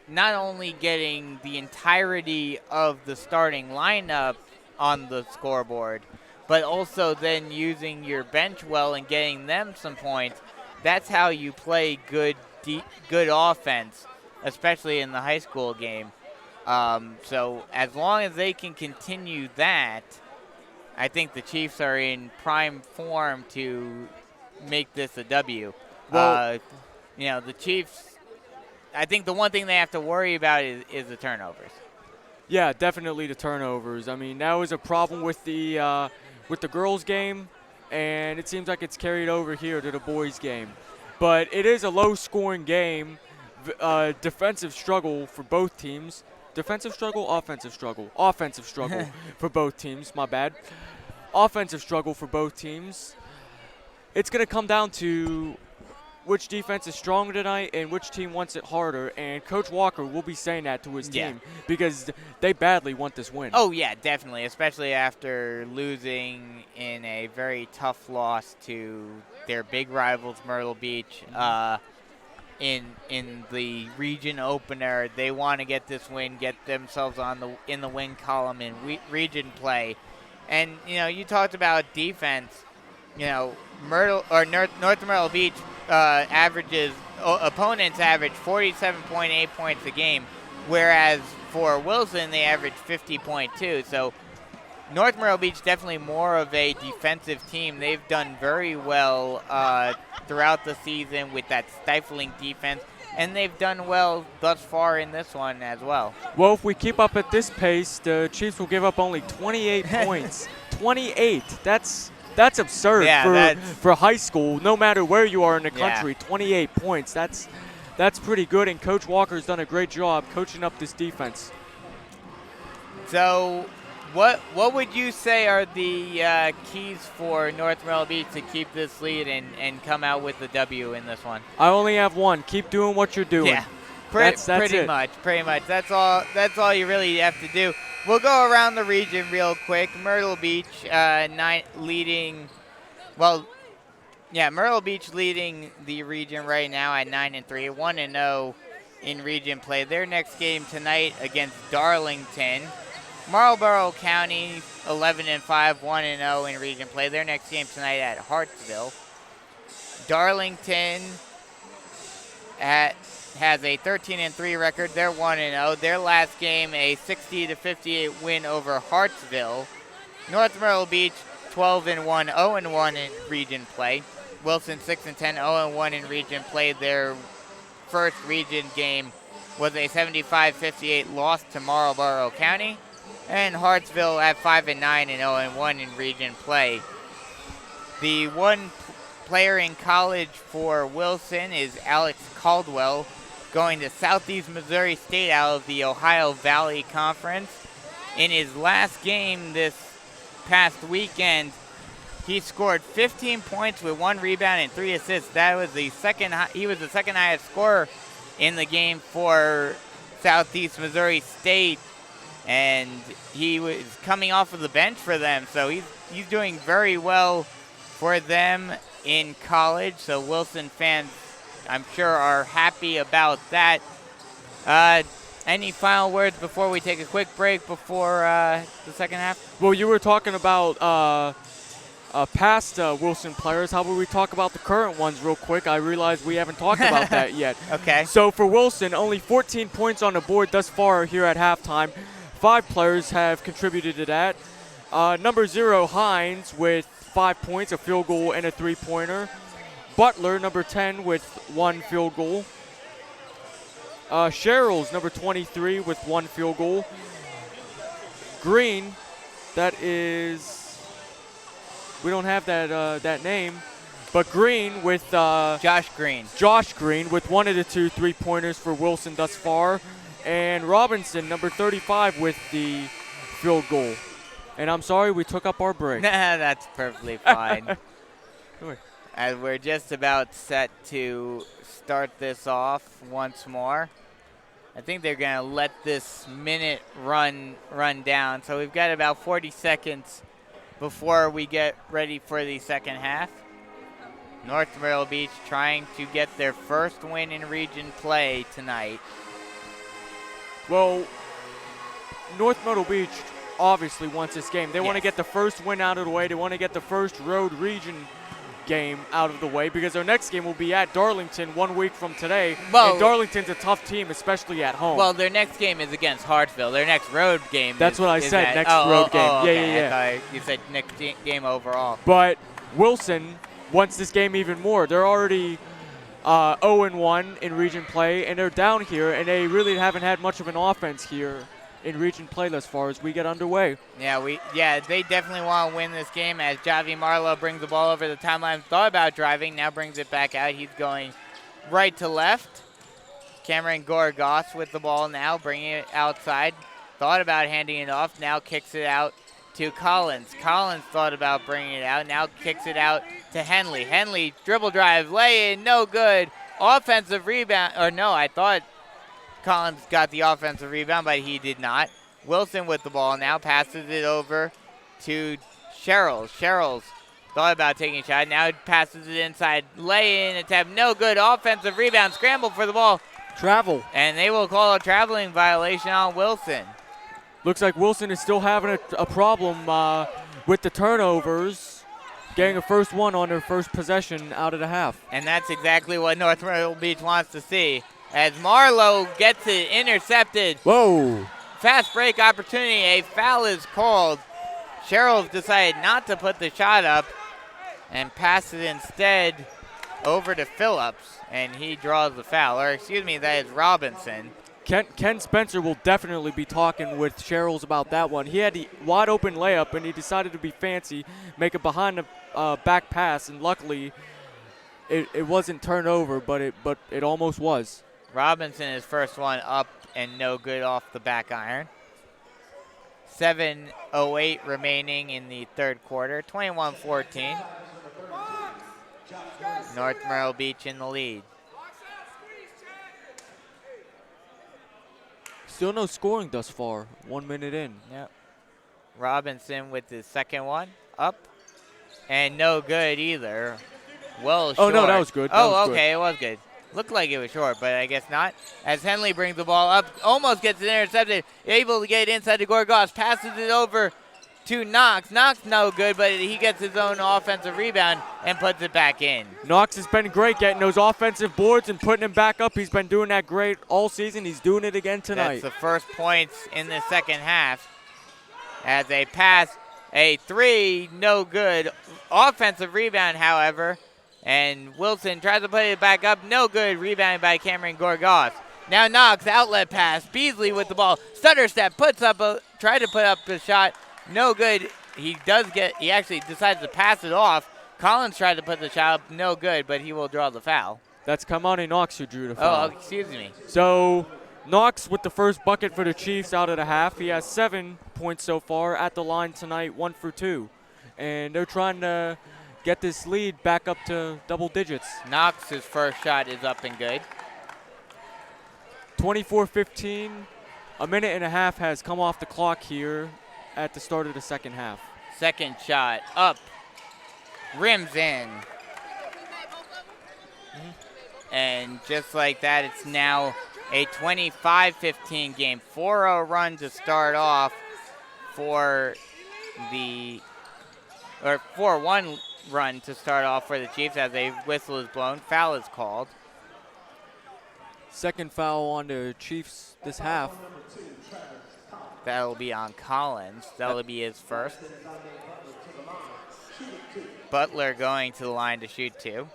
not only getting the entirety of the starting lineup on the scoreboard, but also then using your bench well and getting them some points. That's how you play good offense, especially in the high school game. So as long as they can continue that, I think the Chiefs are in prime form to make this a W. Well, the Chiefs, I think the one thing they have to worry about is the turnovers. Yeah, definitely the turnovers. I mean, that was a problem with the girls' game, and it seems like it's carried over here to the boys' game. But it is a low-scoring game, defensive struggle for both teams. Defensive struggle, offensive struggle. Offensive struggle for both teams, my bad. Offensive struggle for both teams. It's going to come down to which defense is stronger tonight and which team wants it harder, and Coach Walker will be saying that to his team because they badly want this win. Oh, yeah, definitely, especially after losing in a very tough loss to their big rivals, Myrtle Beach, in the region opener. They want to get this win, get themselves in the win column in region play. And, you talked about defense. North Myrtle Beach opponents average 47.8 points a game, whereas for Wilson they average 50.2. So North Myrtle Beach definitely more of a defensive team. They've done very well throughout the season with that stifling defense, and they've done well thus far in this one as well. Well, if we keep up at this pace, the Chiefs will give up only 28 points. 28. That's absurd for high school. No matter where you are in the country, 28 points. That's pretty good, and Coach Walker's done a great job coaching up this defense. So what would you say are the keys for North Myrtle Beach to keep this lead and come out with the W in this one? I only have one. Keep doing what you're doing. Yeah, that's pretty much. That's all you really have to do. We'll go around the region real quick. Myrtle Beach leading the region right now at 9-3, 1-0 in region play. Their next game tonight against Darlington. Marlborough County 11-5, 1-0 in region play. Their next game tonight at Hartsville. Darlington has a 13-3 record. They're 1-0. Their last game, a 60-58 win over Hartsville. North Myrtle Beach 12-1, 0-1 in region play. Wilson 6-10, 0-1 in region play. Their first region game was a 75-58 loss to Marlborough County. And Hartsville at 5-9 and 0-1 in region play. The one player in college for Wilson is Alex Caldwell, going to Southeast Missouri State out of the Ohio Valley Conference. In his last game this past weekend, he scored 15 points with 1 rebound and 3 assists. That was he was the second highest scorer in the game for Southeast Missouri State, and he was coming off of the bench for them, so he's doing very well for them in college. So Wilson fans, I'm sure, are happy about that. Any final words before we take a quick break before the second half? Well, you were talking about past Wilson players. How about we talk about the current ones real quick? I realize we haven't talked about that yet. Okay. So for Wilson, only 14 points on the board thus far here at halftime. 5 players have contributed to that. Number 0, Hines, with 5 points, a field goal, and a 3-pointer. Butler, number 10, with 1 field goal. Sherrills, number 23, with 1 field goal. Green, that is, we don't have that name, but Green with Josh Green with 1 of the 2 3-pointers for Wilson thus far, and Robinson, number 35, with the field goal. And I'm sorry we took up our break. Nah, that's perfectly fine. As we're just about set to start this off once more. I think they're going to let this minute run down. So we've got about 40 seconds before we get ready for the second half. North Myrtle Beach trying to get their first win in region play tonight. Well, North Myrtle Beach obviously wants this game. They want to get the first win out of the way. They want to get the first road region game out of the way, because their next game will be at Darlington 1 week from today. Well, and Darlington's a tough team, especially at home. Well, their next game is against Hartsville. Their next road game That's what I said, at, next road game. Okay. Yeah. I thought you said next game overall. But Wilson wants this game even more. They're already 0-1 in region play, and they're down here, and they really haven't had much of an offense here in region play thus far as we get underway. Yeah, they definitely want to win this game, as Javi Marlowe brings the ball over the timeline. Thought about driving, now brings it back out. He's going right to left. Cameron Gorgas with the ball now, bringing it outside. Thought about handing it off, now kicks it out to Collins. Collins thought about bringing it out, now kicks it out to Henley. Henley, dribble drive, lay in, no good. Offensive rebound, or no, I thought Collins got the offensive rebound, but he did not. Wilson with the ball now, passes it over to Sherrills. Sherrills thought about taking a shot. Now he passes it inside. Lay in, attempt, no good. Offensive rebound, scramble for the ball. Travel. And they will call a traveling violation on Wilson. Looks like Wilson is still having a problem with the turnovers, getting a first one on their first possession out of the half. And that's exactly what North Myrtle Beach wants to see. As Marlowe gets it intercepted. Whoa. Fast break opportunity. A foul is called. Sherrills decided not to put the shot up and pass it instead over to Phillips, and he draws the foul. Or excuse me, that is Robinson. Ken Spencer will definitely be talking with Sherrills about that one. He had the wide open layup, and he decided to be fancy, make a behind the back pass, and luckily it wasn't turned over, but it almost was. Robinson is first one up and no good off the back iron. 7:08 remaining in the third quarter. 21-14. North Myrtle Beach in the lead. Still no scoring thus far. 1 minute in. Yep. Robinson with his second one up. And no good either. Well short. Oh, no, that was good. Okay, it was good. Looked like it was short, but I guess not. As Henley brings the ball up, almost gets it intercepted, able to get it inside to Gorgas, passes it over to Knox. Knox no good, but he gets his own offensive rebound and puts it back in. Knox has been great getting those offensive boards and putting them back up. He's been doing that great all season. He's doing it again tonight. That's the first points in the second half. As a pass A three, no good. Offensive rebound, however. And Wilson tries to put it back up. No good. Rebounded by Cameron Gorgas. Now Knox, outlet pass. Beasley with the ball. Stutter step, tried to put up a shot. No good. He actually decides to pass it off. Collins tried to put the shot up. No good, but he will draw the foul. That's Kamani Knox who drew the foul. Oh, excuse me. So Knox with the first bucket for the Chiefs out of the half. He has 7 points so far at the line tonight, 1 for 2. And they're trying to get this lead back up to double digits. Knox's first shot is up and good. 24-15. A minute and a half has come off the clock here at the start of the second half. Second shot up. Rims in. And just like that, it's now a 25-15 game. 4-0 run to start off for the, or 4-1 run to start off for the Chiefs as a whistle is blown. Foul is called. Second foul on the Chiefs this half. That'll be on Collins. That'll be his first. Butler going to the line to shoot two.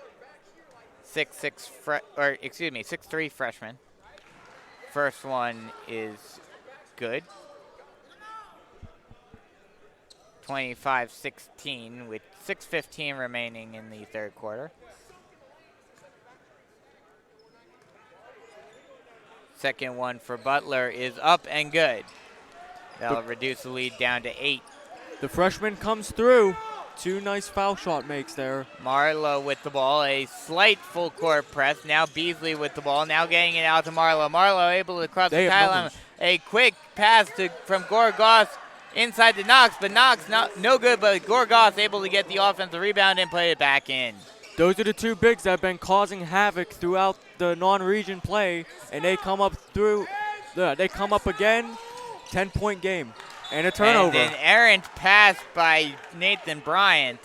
6'3" freshman. First one is good. 25-16 with 6:15 remaining in the third quarter. Second one for Butler is up and good. That'll reduce the lead down to 8. The freshman comes through. 2 nice foul shot makes there. Marlowe with the ball, a slight full court press. Now Beasley with the ball, now getting it out to Marlowe. Marlowe able to cross the tie line. A quick pass from Gorgas inside to Knox, but Knox no good, but Gorgas able to get the offensive rebound and play it back in. Those are the 2 bigs that have been causing havoc throughout the non-region play, and they come up again. 10-point game. And a turnover. And an errant pass by Nathan Bryant,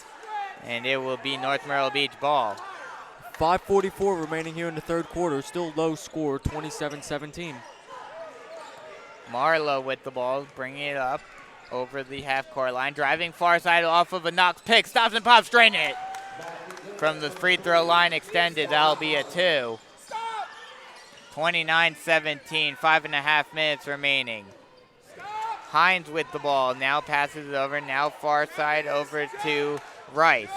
and it will be North Myrtle Beach ball. 5:44 remaining here in the third quarter. Still low score, 27-17. Marlowe with the ball, bringing it up over the half-court line. Driving far side off of a Knox pick. Stops and pops, drain it. From the free throw line extended, that'll be a 2. 29-17, 5.5 minutes remaining. Hines with the ball, now passes it over, now far side over to Rice.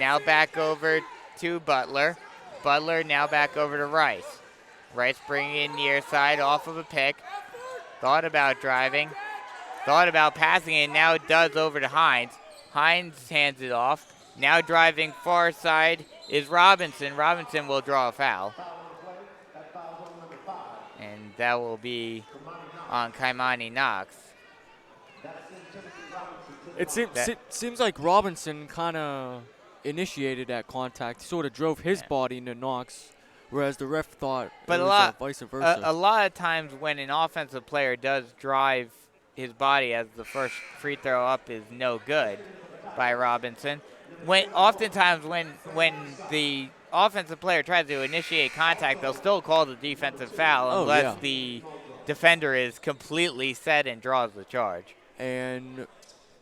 Now back over to Butler. Butler now back over to Rice. Rice bringing in near side off of a pick. Thought about driving, thought about passing it, now does over to Hines. Hines hands it off. Now driving far side is Robinson. Robinson will draw a foul. And that will be on Kaimani Knox. It seems like Robinson kind of initiated that contact. He sort of drove his body into Knox, whereas the ref thought it was vice versa. A lot of times when an offensive player does drive his body as the first free throw up is no good by Robinson. Oftentimes when the offensive player tries to initiate contact, they'll still call the defensive foul unless the defender is completely set and draws the charge. And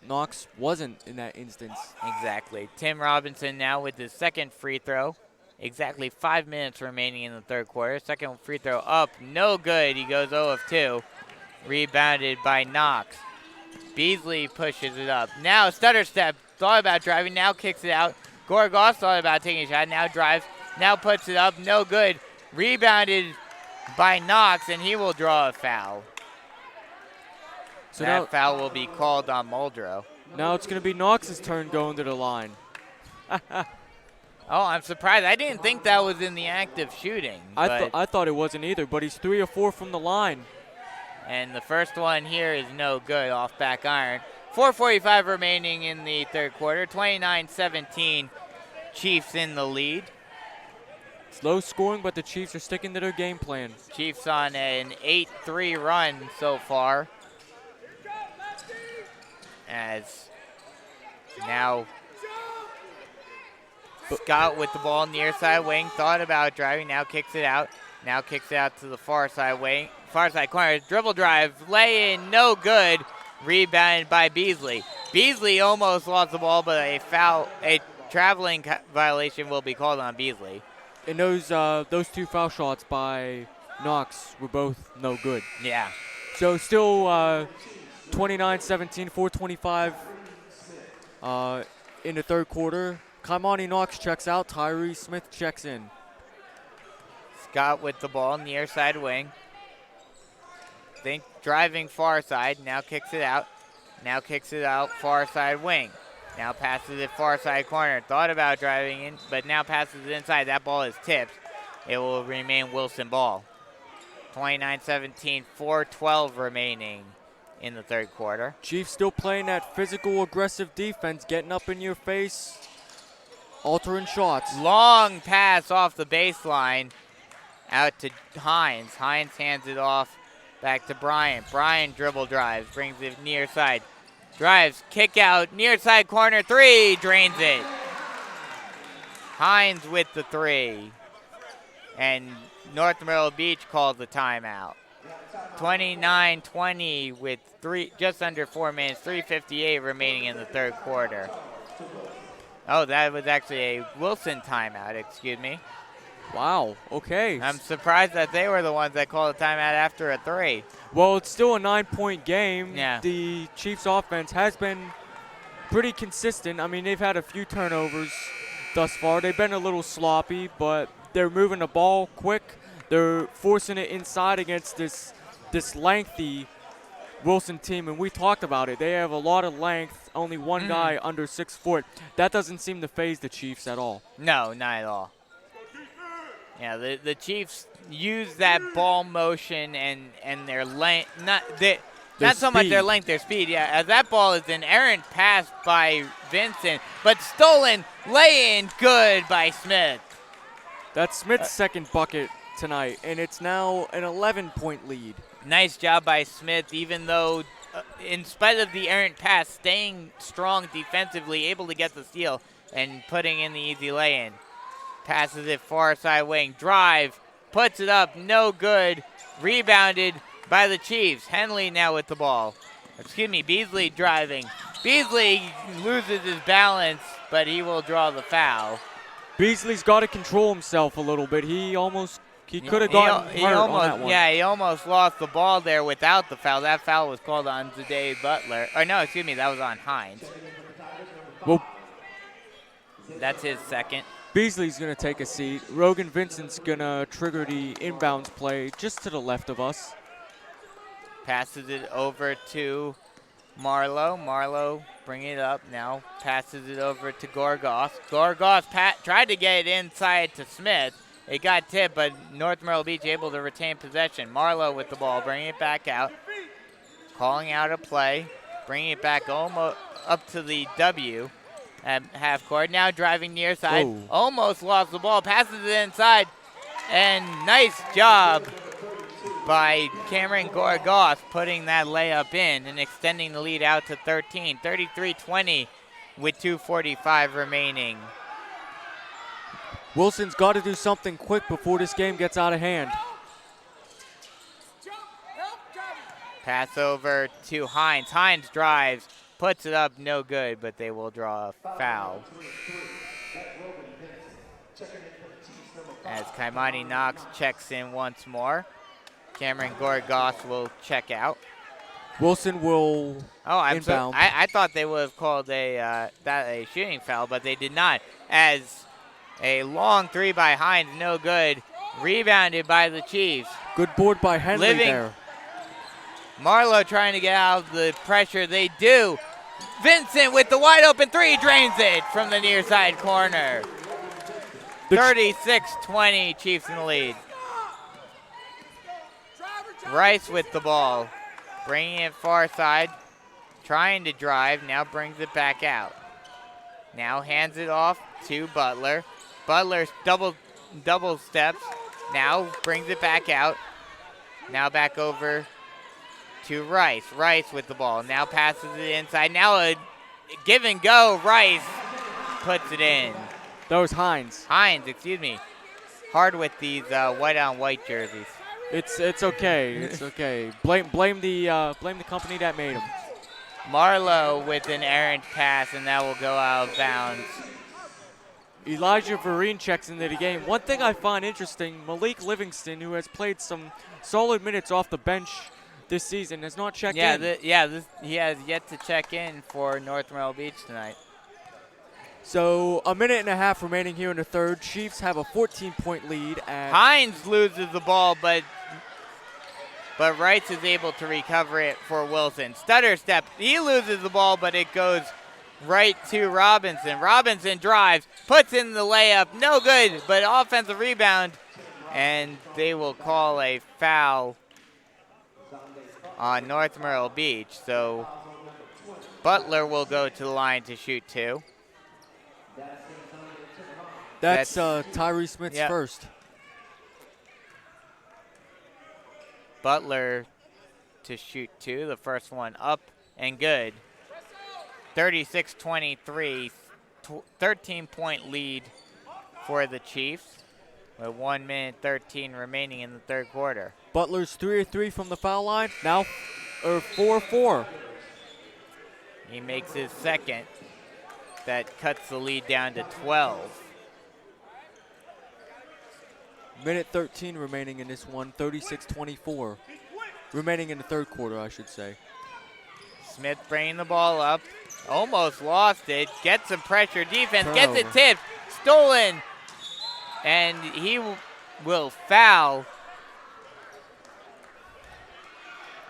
Knox wasn't in that instance. Exactly. Tim Robinson now with his second free throw. Exactly 5 minutes remaining in the third quarter. Second free throw up, no good. He goes 0 of 2. Rebounded by Knox. Beasley pushes it up. Now stutter step, thought about driving, now kicks it out. Gorgas thought about taking a shot, now drives, now puts it up, no good. Rebounded by Knox, and he will draw a foul. So that foul will be called on Muldrow. Now it's going to be Knox's turn going to the line. Oh, I'm surprised. I didn't think that was in the act of shooting. I thought it wasn't either, but he's 3 or 4 from the line. And the first one here is no good off back iron. 4:45 remaining in the third quarter. 29-17, Chiefs in the lead. It's low scoring, but the Chiefs are sticking to their game plan. Chiefs on an 8-3 run so far. As now Scott with the ball near side wing, thought about driving, now kicks it out. Now kicks it out to the far side wing, far side corner, dribble drive, lay in, no good. Rebounded by Beasley. Beasley almost lost the ball, but a traveling violation will be called on Beasley. And those two foul shots by Knox were both no good. Yeah. So still 29-17, 4:25 in the third quarter. Kaimani Knox checks out. Tyree Smith checks in. Scott with the ball, near side wing. Think driving far side, now kicks it out. Now kicks it out, far side wing. Now passes it far side corner. Thought about driving in, but now passes it inside. That ball is tipped. It will remain Wilson ball. 29-17, 4:12 remaining in the third quarter. Chiefs still playing that physical, aggressive defense, getting up in your face, altering shots. Long pass off the baseline out to Hines. Hines hands it off back to Bryant. Bryant dribble drives, brings it near side. Drives, kick out, near side corner, three, drains it. Hines with the three. And North Myrtle Beach calls the timeout. 29-20 with just under 4 minutes, 3:58 remaining in the third quarter. Oh, that was actually a Wilson timeout, excuse me. Wow, okay. I'm surprised that they were the ones that called a timeout after a three. Well, it's still a 9-point game. Yeah. The Chiefs offense has been pretty consistent. I mean, they've had a few turnovers thus far. They've been a little sloppy, but they're moving the ball quick. They're forcing it inside against this lengthy Wilson team, and we talked about it. They have a lot of length, only one guy under 6 foot. That doesn't seem to faze the Chiefs at all. No, not at all. Yeah, the Chiefs use that ball motion and their length, not so much their length, their speed. Yeah, as that ball is an errant pass by Vincent, but stolen, lay-in, good by Smith. That's Smith's second bucket tonight, and it's now an 11-point lead. Nice job by Smith, even though in spite of the errant pass, staying strong defensively, able to get the steal and putting in the easy lay-in. Passes it far side wing, drive, puts it up, no good. Rebounded by the Chiefs. Henley now with the ball. Excuse me, Beasley driving. Beasley loses his balance, but he will draw the foul. Beasley's got to control himself a little bit. He could have gotten hurt on that one. Yeah, he almost lost the ball there without the foul. That foul was called on Za'Dave Butler. Or no, excuse me, that was on Hines. Well, that's his second. Beasley's going to take a seat. Rogan Vincent's going to trigger the inbounds play just to the left of us. Passes it over to Marlowe. Marlowe bringing it up now. Passes it over to Gorgos. Gorgos tried to get it inside to Smith. It got tipped, but North Myrtle Beach able to retain possession. Marlowe with the ball, bringing it back out. Calling out a play. Bringing it back almost up to the W at half court. Now driving near side. Whoa. Almost lost the ball. Passes it inside. And nice job by Cameron Gorgos putting that layup in and extending the lead out to 13. 33-20 with 2:45 remaining. Wilson's got to do something quick before this game gets out of hand. Pass over to Hines. Hines drives, puts it up, no good, but they will draw a foul. As Kaimani Knox checks in once more. Cameron Gorgos will check out. Wilson will inbound. I thought they would have called a shooting foul, but they did not. As a long three by Hines, no good. Rebounded by the Chiefs. Good board by Henley there. Marlowe trying to get out of the pressure. They do. Vincent with the wide open three, drains it from the near side corner. 36-20, Chiefs in the lead. Rice with the ball. Bringing it far side. Trying to drive. Now brings it back out. Now hands it off to Butler. Butler double steps. Now brings it back out. Now back over to Rice. Rice with the ball. Now passes it inside. Now a give and go. Rice puts it in. That was Hines. Hines, excuse me. Hard with these white on white jerseys. It's okay. It's okay. Blame the company that made them. Marlowe with an errant pass, and that will go out of bounds. Elijah Vereen checks into the game. One thing I find interesting, Malik Livingston, who has played some solid minutes off the bench this season, has not checked in. He has yet to check in for North Myrtle Beach tonight. So a minute and a half remaining here in the third. Chiefs have a 14-point lead. Hines loses the ball, but Wrights is able to recover it for Wilson. Stutter step. He loses the ball, but it goes right to Robinson. Robinson drives, puts in the layup. No good, but offensive rebound. And they will call a foul on North Myrtle Beach. So Butler will go to the line to shoot 2. That's Tyree Smith's first. Butler to shoot 2. The first one up and good. 36-23, 13-point lead for the Chiefs with 1 minute 13 remaining in the third quarter. Butler's 3 of 3 from the foul line. Now 4-4. He makes his second. That cuts the lead down to 12. Minute 13 remaining in this one, 36-24. Remaining in the third quarter, I should say. Smith bringing the ball up. Almost lost it. Gets some pressure. Defense Turnover. gets it tipped. Stolen. And he will foul.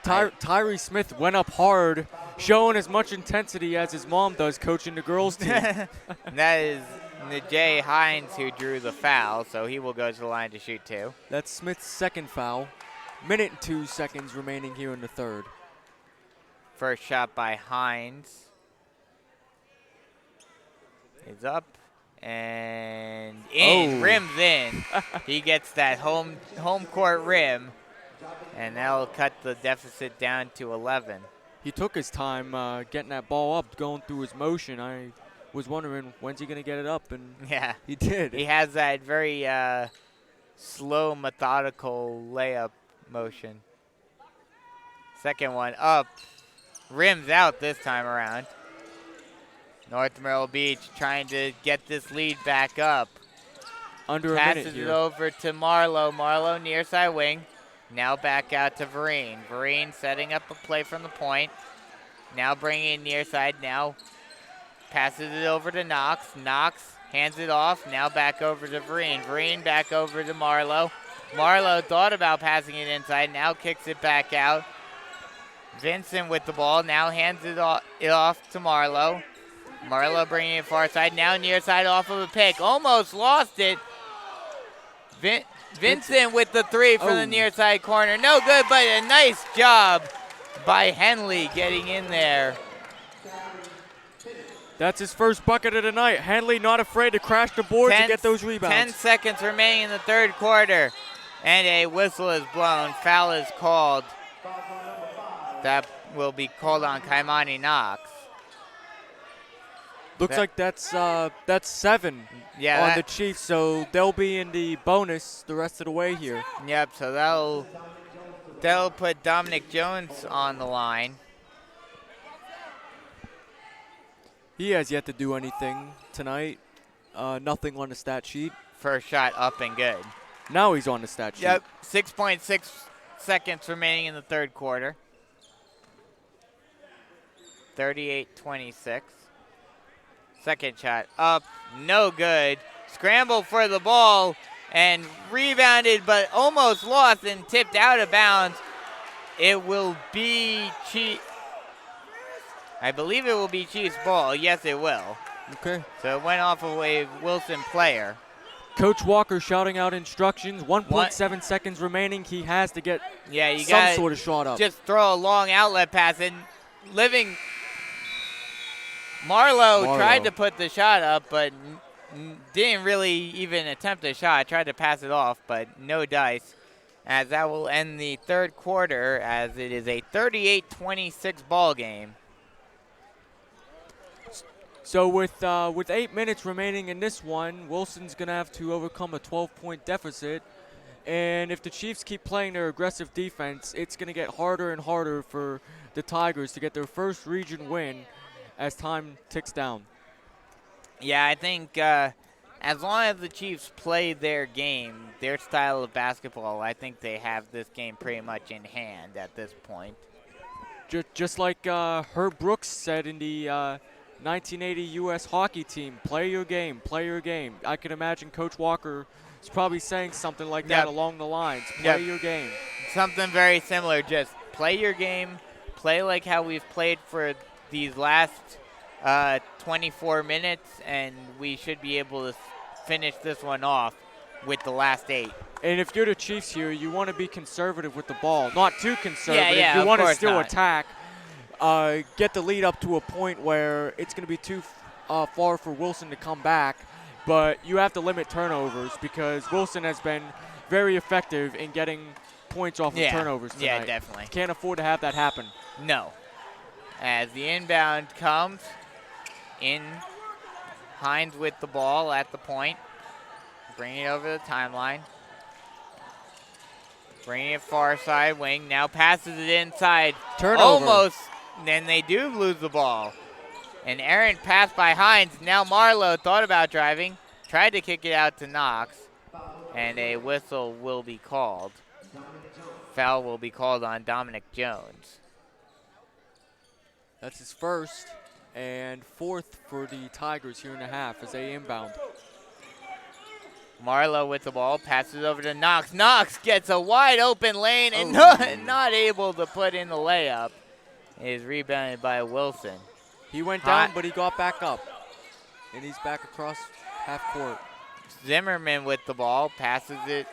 Tyree Smith went up hard, showing as much intensity as his mom does coaching the girls team. That is Najee Hines who drew the foul, so he will go to the line to shoot 2. That's Smith's second foul. Minute and 2 seconds remaining here in the third. First shot by Hines is up and in. Oh. Rims in. He gets that home court rim, and that'll cut the deficit down to 11. He took his time getting that ball up, going through his motion. I was wondering, when's he going to get it up, and Yeah. he did. He has that very slow, methodical layup motion. Second one up. Rims out this time around. North Myrtle Beach trying to get this lead back up. Under a minute Passes here. it over to Marlowe. Marlowe near side wing. Now back out to Vereen. Vereen setting up a play from the point. Now bringing it near side. Now passes it over to Knox. Knox hands it off. Now back over to Vereen. Vereen back over to Marlowe. Marlowe thought about passing it inside. Now kicks it back out. Vincent with the ball. Now hands it off to Marlowe. Marlowe bringing it far side. Now near side off of a pick. Almost lost it. Vincent with the 3 from the near side corner. No good, but a nice job by Henley getting in there. That's his first bucket of the night. Henley not afraid to crash the boards and get those rebounds. 10 seconds remaining in the third quarter. And a whistle is blown. Foul is called. That will be called on Kaimani Knox. Looks like that's 7 on the Chiefs, so they'll be in the bonus the rest of the way here. Yep, so that'll put Dominic Jones on the line. He has yet to do anything tonight. Nothing on the stat sheet. First shot up and good. Now he's on the stat sheet. Yep, 6.6 seconds remaining in the third quarter. 38-26. Second shot up, no good. Scramble for the ball and rebounded, but almost lost and tipped out of bounds. It will be I believe it will be Chiefs ball. Yes, it will. Okay. So it went off of a Wilson player. Coach Walker shouting out instructions. 1.7 seconds remaining. He has to get you some sort of shot up. Just throw a long outlet pass and Marlowe tried to put the shot up, but didn't really even attempt a shot. Tried to pass it off, but no dice. As that will end the third quarter, as it is a 38-26 ball game. So with 8 minutes remaining in this one, Wilson's going to have to overcome a 12-point deficit And if the Chiefs keep playing their aggressive defense, it's going to get harder and harder for the Tigers to get their first region win as time ticks down. Yeah, I think as long as the Chiefs play their game, their style of basketball, I think they have this game pretty much in hand at this point. Just like Herb Brooks said in the 1980 U.S. hockey team, play your game, play your game. I can imagine Coach Walker is probably saying something like that along the lines, play your game. Something very similar, just play your game, play like how we've played for these last 24 minutes, and we should be able to finish this one off with the last 8. And if you're the Chiefs here, you want to be conservative with the ball. Not too conservative. Yeah, you of want to course still not. attack, get the lead up to a point where it's going to be too far for Wilson to come back. But you have to limit turnovers because Wilson has been very effective in getting points off of turnovers tonight. Yeah, definitely. Can't afford to have that happen. No. As the inbound comes in, Hines with the ball at the point. Bringing it over the timeline. Bringing it far side wing. Now passes it inside. Turnover. Almost. Then they do lose the ball. An errant pass by Hines. Now Marlowe thought about driving. Tried to kick it out to Knox. And a whistle will be called. Foul will be called on Dominic Jones. That's his first and fourth for the Tigers here in the half as they inbound. Marlowe with the ball, passes over to Knox. Knox gets a wide open lane and not able to put in the layup. Is rebounded by Wilson. He went down, but he got back up. And he's back across half court. Zimmerman with the ball, passes it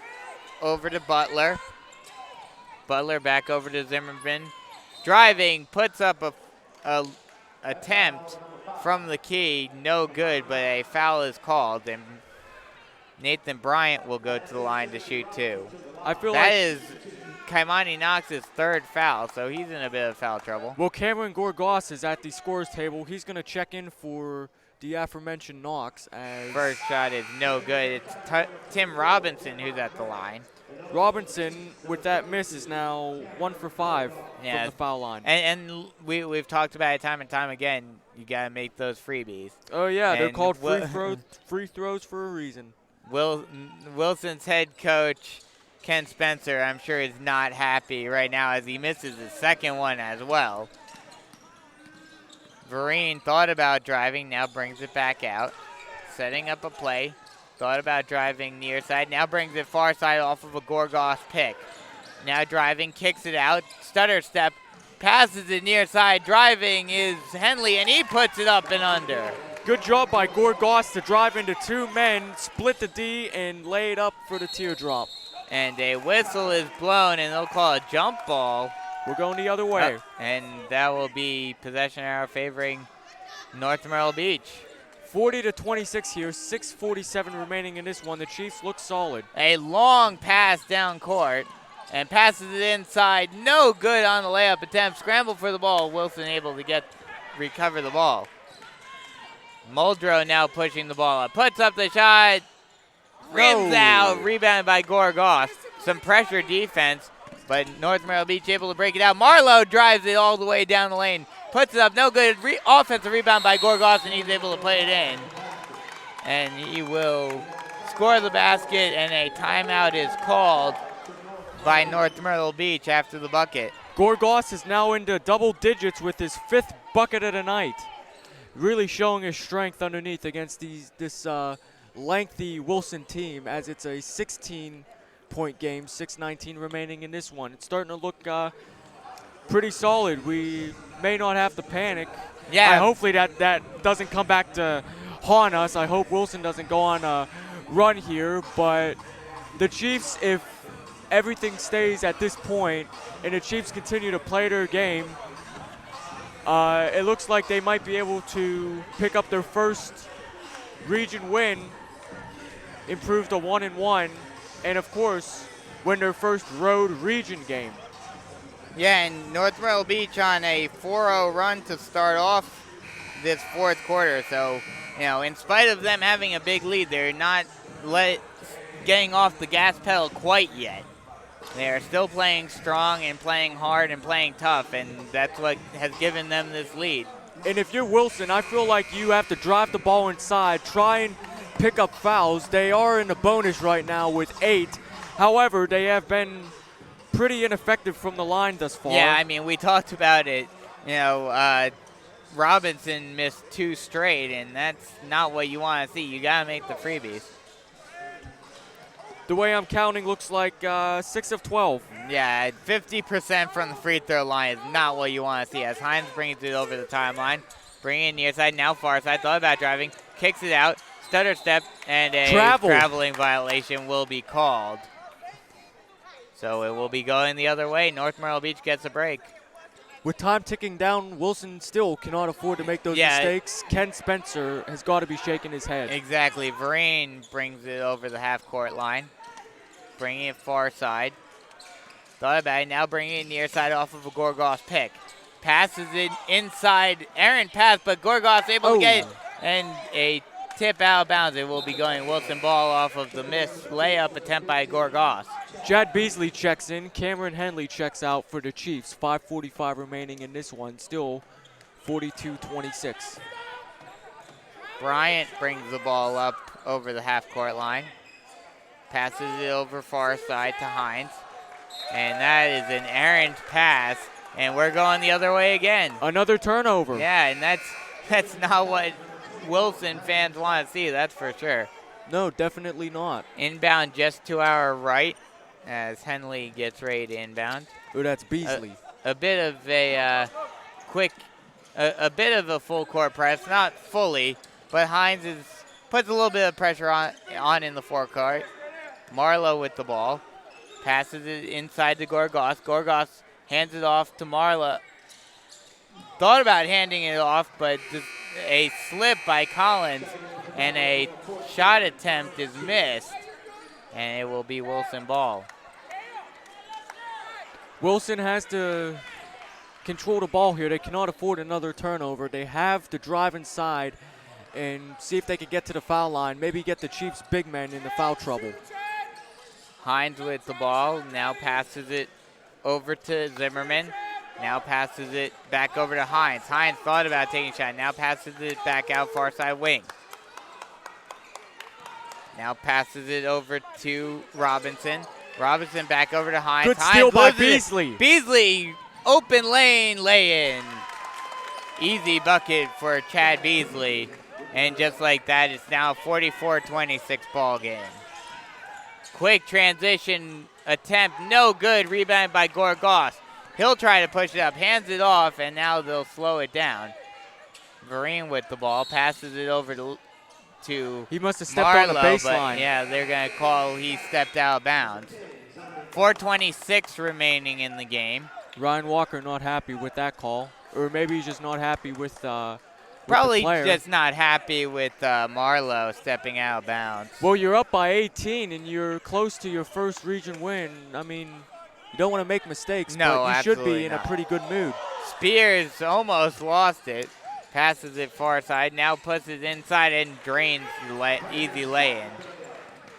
over to Butler. Butler back over to Zimmerman. Driving, puts up a attempt from the key. No good, but a foul is called. And Nathan Bryant will go to the line to shoot 2. I feel that like is Kaimani Knox's 3rd foul, so he's in a bit of foul trouble. Well, Cameron Gorgas is at the scorer's table. He's going to check in for the aforementioned Knox. As first shot is no good. It's Tim Robinson who's at the line. Robinson, with that miss, is now 1 for 5 from the foul line. And we've talked about it time and time again. You got to make those freebies. Oh, yeah, they're called free throws for a reason. Wilson's head coach, Ken Spencer, I'm sure is not happy right now as he misses his 2nd one as well. Vereen thought about driving, now brings it back out. Setting up a play. Thought about driving near side, now brings it far side off of a Gorgas pick. Now driving, kicks it out, stutter step, passes it near side. Driving is Henley, and he puts it up and under. Good job by Gorgas to drive into 2 men, split the D, and lay it up for the teardrop. And a whistle is blown, and they'll call a jump ball. We're going the other way. And that will be possession arrow favoring North Myrtle Beach. 40-26 here, 6:47 remaining in this one. The Chiefs look solid. A long pass down court, and passes it inside. No good on the layup attempt. Scramble for the ball. Wilson able to recover the ball. Muldrow now pushing the ball up. Puts up the shot. Rims out. Rebounded by Gorgas. Some pressure defense, but North Myrtle Beach able to break it out. Marlowe drives it all the way down the lane. Puts it up. No good. Offensive rebound by Gorgas, and he's able to put it in. And he will score the basket, and a timeout is called by North Myrtle Beach after the bucket. Gorgas is now into double digits with his 5th bucket of the night. Really showing his strength underneath against this lengthy Wilson team, as it's a 16-point game, 6:19 remaining in this one. It's starting to look pretty solid. We may not have to panic. Yeah. Hopefully that doesn't come back to haunt us. I hope Wilson doesn't go on a run here. But the Chiefs, if everything stays at this point and the Chiefs continue to play their game, it looks like they might be able to pick up their first region win, improve to 1-1, and of course, win their first road region game. Yeah, and North Myrtle Beach on a 4-0 run to start off this 4th quarter. So, in spite of them having a big lead, they're not getting off the gas pedal quite yet. They are still playing strong and playing hard and playing tough, and that's what has given them this lead. And if you're Wilson, I feel like you have to drive the ball inside, try and pick up fouls. They are in the bonus right now with 8. However, they have been pretty ineffective from the line thus far. Yeah, I mean, we talked about it. Robinson missed 2 straight, and that's not what you want to see. You got to make the freebies. The way I'm counting looks like 6 of 12. Yeah, 50% from the free throw line is not what you want to see. As Hines brings it over the timeline, bringing it near side, now far side, thought about driving, kicks it out, stutter step, and a traveling violation will be called. So it will be going the other way. North Myrtle Beach gets a break. With time ticking down, Wilson still cannot afford to make those mistakes. Ken Spencer has got to be shaking his head. Exactly. Vereen brings it over the half-court line, bringing it far side. Thought about it, now bringing it near side off of a Gorgos pick. Passes it inside, errant pass, but Gorgos able to get it, and a tip out of bounds. It will be going Wilson ball off of the missed layup attempt by Gorgos. Chad Beasley checks in. Cameron Henley checks out for the Chiefs. 5:45 remaining in this one. Still 42-26. Bryant brings the ball up over the half-court line. Passes it over far side to Hines. And that is an errant pass. And we're going the other way again. Another turnover. Yeah, and that's not what Wilson fans want to see, that's for sure. No, definitely not. Inbound just to our right as Henley gets ready to inbound. Oh, that's Beasley. A bit of a a bit of a full court press, not fully, but Hines puts a little bit of pressure on in the forecourt. Marlowe with the ball, passes it inside to Gorgos. Gorgos hands it off to Marlowe. Thought about handing it off, but just a slip by Collins and a shot attempt is missed, and it will be Wilson ball. Wilson has to control the ball here. They cannot afford another turnover. They have to drive inside and see if they can get to the foul line, maybe get the Chiefs' big men into foul trouble. Hines with the ball, now passes it over to Zimmerman. Now passes it back over to Hines. Hines thought about taking a shot. Now passes it back out far side wing. Now passes it over to Robinson. Robinson back over to Hines. Good Hines steal by loses it. Beasley. Beasley, open lane, lay-in. Easy bucket for Chad Beasley. And just like that, it's now a 44-26 ball game. Quick transition attempt, no good. Rebound by Gorgos. He'll try to push it up, hands it off, and now they'll slow it down. Vereen with the ball, passes it over to he must have stepped Marlowe, on the baseline. But yeah, they're going to call he stepped out of bounds. 4:26 remaining in the game. Ryan Walker not happy with that call, or maybe he's just not happy with Probably the player. just not happy with Marlowe stepping out of bounds. Well, you're up by 18 and you're close to your first region win. I mean, you don't want to make mistakes, No, but you should be in not. a pretty good mood. Spears almost lost it. Passes it far side, now puts it inside and drains the easy lay-in.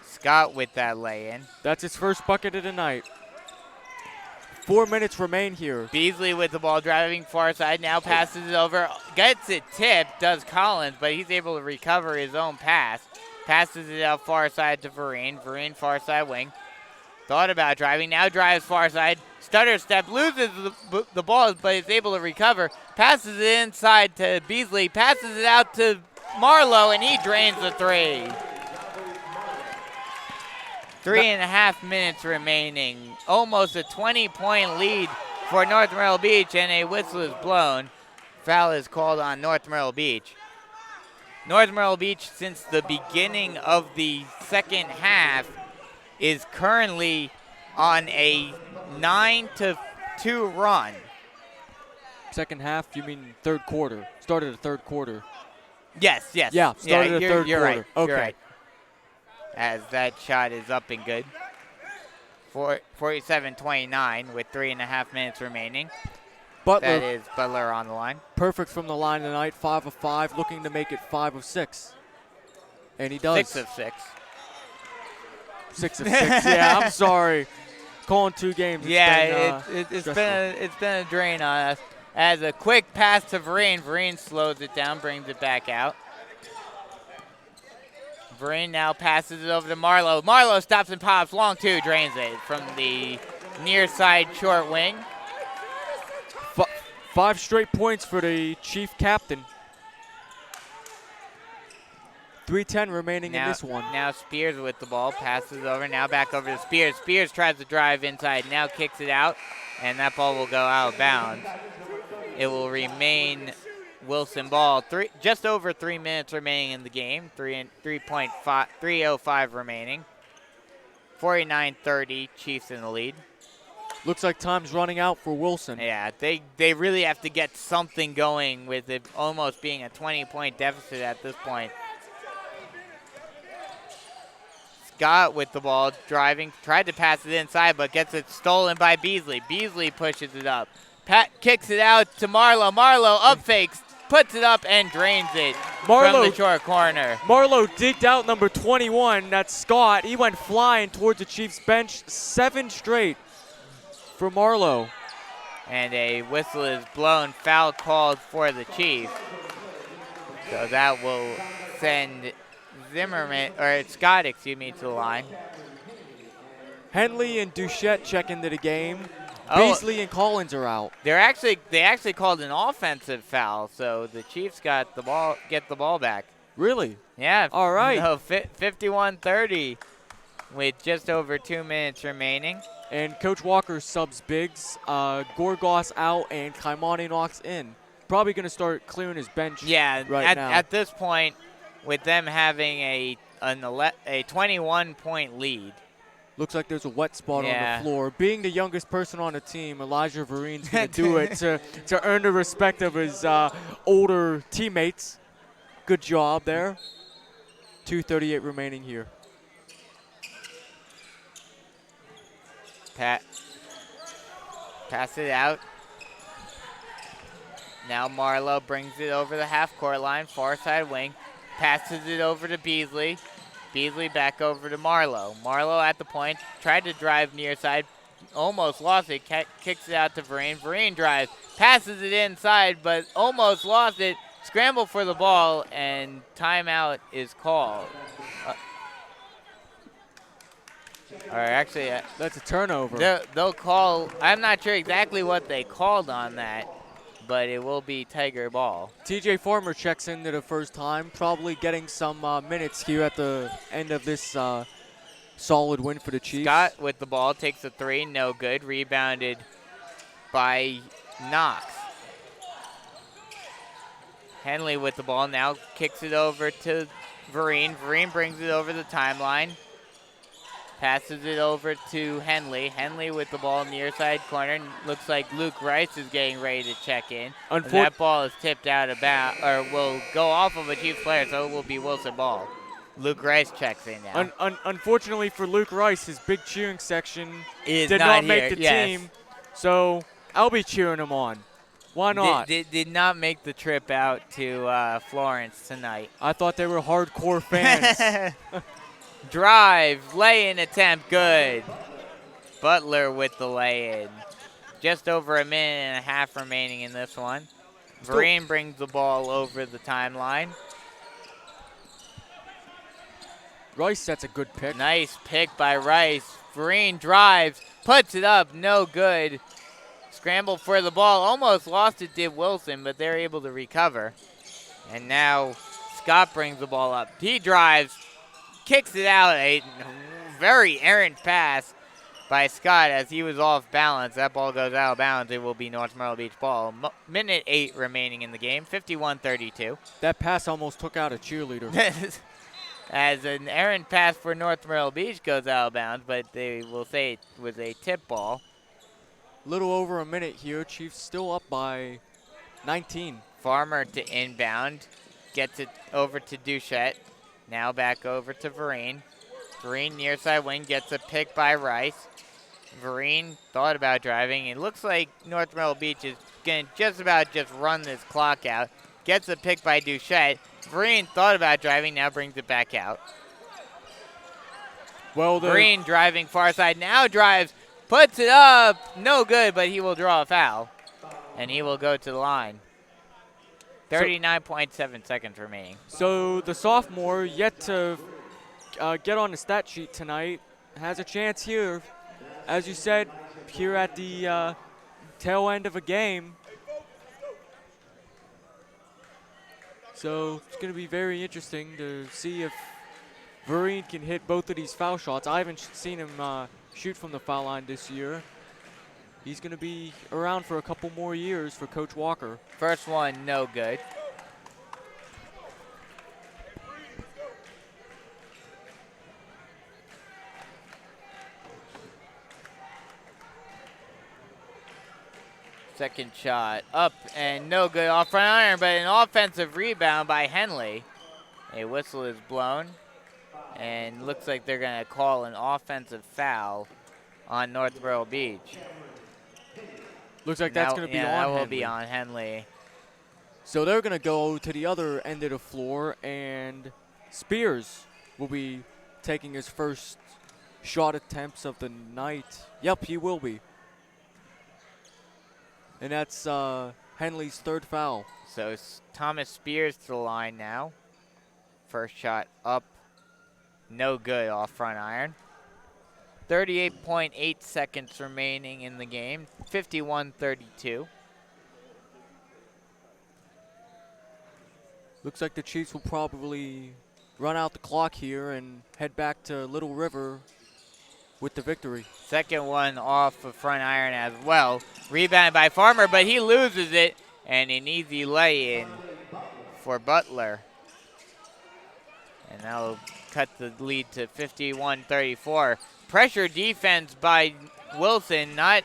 Scott with that lay-in. That's his first bucket of the night. 4 minutes remain here. Beasley with the ball driving far side, now passes it over. Gets it tipped, does Collins, but he's able to recover his own pass. Passes it out far side to Vereen. Vereen far side wing. Thought about driving, now drives far side. Stutter step, loses the ball, but is able to recover. Passes it inside to Beasley. Passes it out to Marlowe, and he drains the three. 3.5 minutes remaining. Almost a 20-point lead for North Myrtle Beach, and a whistle is blown. Foul is called on North Myrtle Beach. North Myrtle Beach, since the beginning of the second half, is currently on a 9-2 run. Second half, you mean third quarter? Started the third quarter. Yes. Yeah, started the third you're quarter. Right. Okay. You're right. As that shot is up and good. 47-29 with 3.5 minutes remaining. Butler, That is Butler on the line. perfect from the line tonight, 5 of 5, looking to make it 5 of 6. And he does. 6 of 6. 6 of 6. Yeah, I'm sorry. Calling 2 games. It's been a drain on us. As a quick pass to Vereen. Vereen slows it down, brings it back out. Vereen now passes it over to Marlowe. Marlowe stops and pops. Long two, drains it from the near side short wing. 5 straight points for the Chief captain. 3:10 remaining in this one. Now Spears with the ball, passes over, now back over to Spears. Spears tries to drive inside, now kicks it out, and that ball will go out of bounds. It will remain Wilson ball. Just over 3 minutes remaining in the game. 3:05 remaining. 49-30, Chiefs in the lead. Looks like time's running out for Wilson. Yeah, they really have to get something going with it almost being a 20-point deficit at this point. Scott with the ball, driving, tried to pass it inside, but gets it stolen by Beasley. Beasley pushes it up. Pat kicks it out to Marlowe. Marlowe up fakes, puts it up, and drains it from the short corner. Marlowe digged out number 21. That's Scott. He went flying towards the Chiefs bench. 7 straight for Marlowe. And a whistle is blown. Foul called for the Chiefs. So that will send Scott, to the line. Henley and Duchette check into the game. Beasley and Collins are out. They actually called an offensive foul, so the Chiefs get the ball back. Really? Yeah. All right. No, 51-30 with just over 2 minutes remaining. And Coach Walker subs bigs. Gorgos out and Kaimani Knox in. Probably going to start clearing his bench right now. At this point, with them having a 21-point lead. Looks like there's a wet spot on the floor. Being the youngest person on the team, Elijah Vereen's going to do it to earn the respect of his older teammates. Good job there. 2:38 remaining here. Pass it out. Now Marlowe brings it over the half-court line, far side wing. Passes it over to Beasley. Beasley back over to Marlowe. Marlowe at the point, tried to drive near side, almost lost it, kicks it out to Vereen. Vereen drives, passes it inside, but almost lost it. Scramble for the ball, and timeout is called. Or actually, that's a turnover. They'll call. I'm not sure exactly what they called on that, but it will be Tiger ball. TJ Farmer checks into the first time, probably getting some minutes here at the end of this solid win for the Chiefs. Scott with the ball, takes a 3, no good. Rebounded by Knox. Henley with the ball, now kicks it over to Vereen. Vereen brings it over the timeline. Passes it over to Henley. Henley with the ball near side corner. Looks like Luke Rice is getting ready to check in. That ball is tipped out of bounds, or will go off of a Chiefs player, so it will be Wilson ball. Luke Rice checks in now. Unfortunately for Luke Rice, his big cheering section did not make the team, so I'll be cheering him on. Why not? Did not make the trip out to Florence tonight. I thought they were hardcore fans. Drive, lay-in attempt, good. Butler with the lay-in. Just over a minute and a half remaining in this one. Vereen brings the ball over the timeline. Rice, that's a good pick. Nice pick by Rice. Vereen drives, puts it up, no good. Scrambled for the ball, almost lost it, did Wilson, but they're able to recover. And now Scott brings the ball up. He drives, kicks it out, a very errant pass by Scott as he was off balance. That ball goes out of bounds. It will be North Myrtle Beach ball. Minute 8 remaining in the game, 51-32. That pass almost took out a cheerleader. As an errant pass for North Myrtle Beach goes out of bounds, but they will say it was a tip ball. Little over a minute here. Chiefs still up by 19. Farmer to inbound. Gets it over to Duchette. Now back over to Vereen. Vereen near side wing gets a pick by Rice. Vereen thought about driving. It looks like North Myrtle Beach is going to just run this clock out. Gets a pick by Duchette. Vereen thought about driving, now brings it back out. Well, Green driving far side, now drives, puts it up, no good, but he will draw a foul, and he will go to the line. 39.7 seconds remaining. So the sophomore, yet to get on the stat sheet tonight, has a chance here. As you said, here at the tail end of a game. So it's going to be very interesting to see if Vereen can hit both of these foul shots. I haven't seen him shoot from the foul line this year. He's going to be around for a couple more years for Coach Walker. First one, no good. Second shot up and no good off front iron, but an offensive rebound by Henley. A whistle is blown, and looks like they're going to call an offensive foul on North Myrtle Beach. Looks like that's going to be on that Henley. will be on Henley. So they're going to go to the other end of the floor, and Spears will be taking his first shot attempts of the night. Yep, he will be. And that's Henley's third foul. So Thomas Spears to the line now. First shot up, no good off front iron. 38.8 seconds remaining in the game, 51-32. Looks like the Chiefs will probably run out the clock here and head back to Little River with the victory. Second one off of front iron as well. Rebounded by Farmer, but he loses it, and an easy lay-in for Butler. And that'll cut the lead to 51-34. Pressure defense by Wilson, not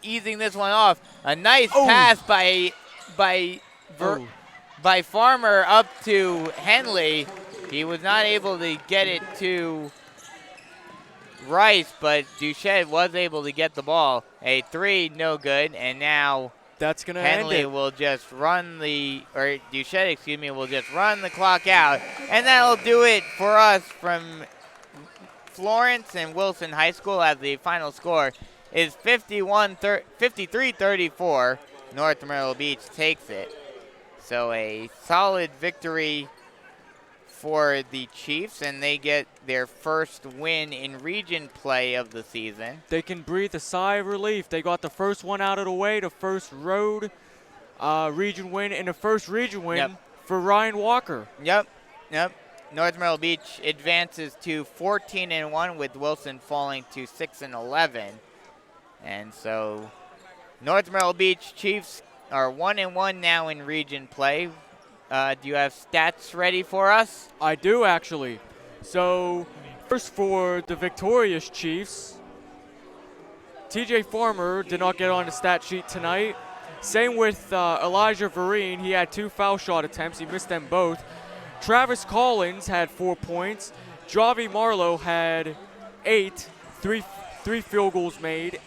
easing this one off. A nice pass by Farmer up to Henley. He was not able to get it to Rice, but Duchette was able to get the ball. A three, no good, and now that's gonna Henley end it. will just run Duchette, excuse me, will just run the clock out, and that'll do it for us from Florence and Wilson High School, as the final score is 53-34. North Myrtle Beach takes it. So a solid victory for the Chiefs, and they get their first win in region play of the season. They can breathe a sigh of relief. They got the first one out of the way, the first road region win, and the first region win for Ryan Walker. Yep. North Myrtle Beach advances to 14-1, with Wilson falling to 6-11. And so North Myrtle Beach Chiefs are 1-1 now in region play. Do you have stats ready for us? I do, actually. So first, for the victorious Chiefs, TJ Farmer did not get on the stat sheet tonight. Same with Elijah Vereen. He had 2 foul shot attempts. He missed them both. Travis Collins had 4 points. Javi Marlowe had 8, three field goals made.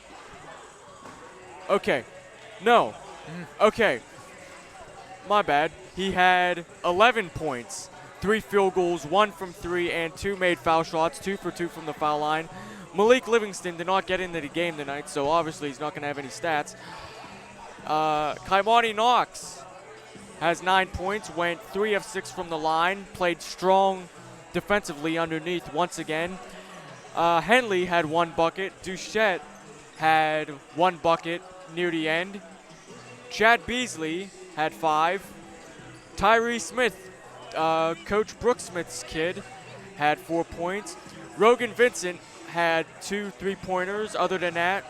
Okay. My bad. He had 11 points, 3 field goals, 1 from 3, and 2 made foul shots, 2 for 2 from the foul line. Malik Livingston did not get into the game tonight, so obviously he's not going to have any stats. Kaimani Knox has 9 points, went 3 of 6 from the line, played strong defensively underneath once again. Henley had 1 bucket. Duchette had 1 bucket near the end. Chad Beasley had 5. Tyree Smith, Coach Brooks Smith's kid, had 4 points. Rogan Vincent had 2 3-pointers. Other than that,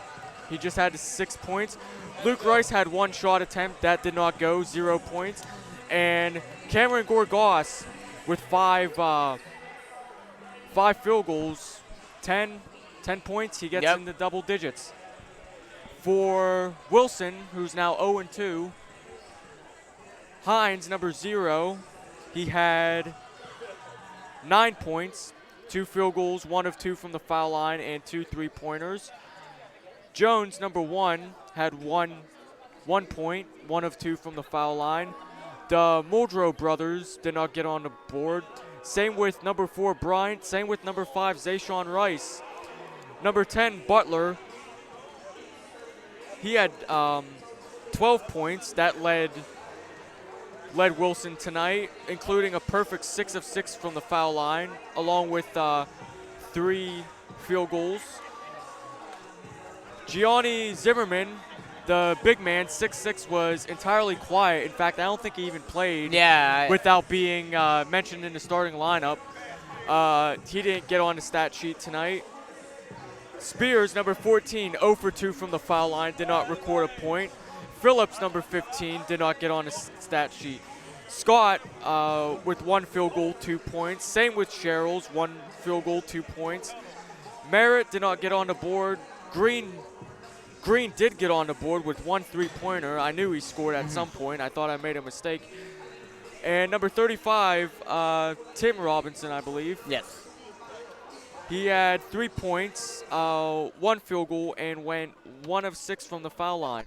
he just had 6 points. Luke Rice had 1 shot attempt. That did not go, 0 points. And Cameron Gorgas with 5 field goals, 10 points. He gets into double digits. For Wilson, who's now 0-2, Hines, number 0, he had 9 points, 2 field goals, 1 of 2 from the foul line, and 2 3-pointers. Jones, number 1, had 1 point, 1 of 2 from the foul line. The Muldrow brothers did not get on the board. Same with number 4, Bryant. Same with number 5, Zayshawn Rice. Number 10, Butler. He had 12 points. That led Wilson tonight, including a perfect 6 of 6 from the foul line, along with 3 field goals. Gianni Zimmerman, the big man, 6'6", was entirely quiet. In fact, I don't think he even played without being mentioned in the starting lineup. He didn't get on the stat sheet tonight. Spears, number 14, 0 for 2 from the foul line, did not record a point. Phillips, number 15, did not get on the stat sheet. Scott with 1 field goal, 2 points. Same with Sherrills, 1 field goal, 2 points. Merritt did not get on the board. Green did get on the board with 1 3-pointer. I knew he scored at some point. I thought I made a mistake. And number 35, Tim Robinson, I believe. Yes. He had 3 points, 1 field goal, and went 1 of 6 from the foul line.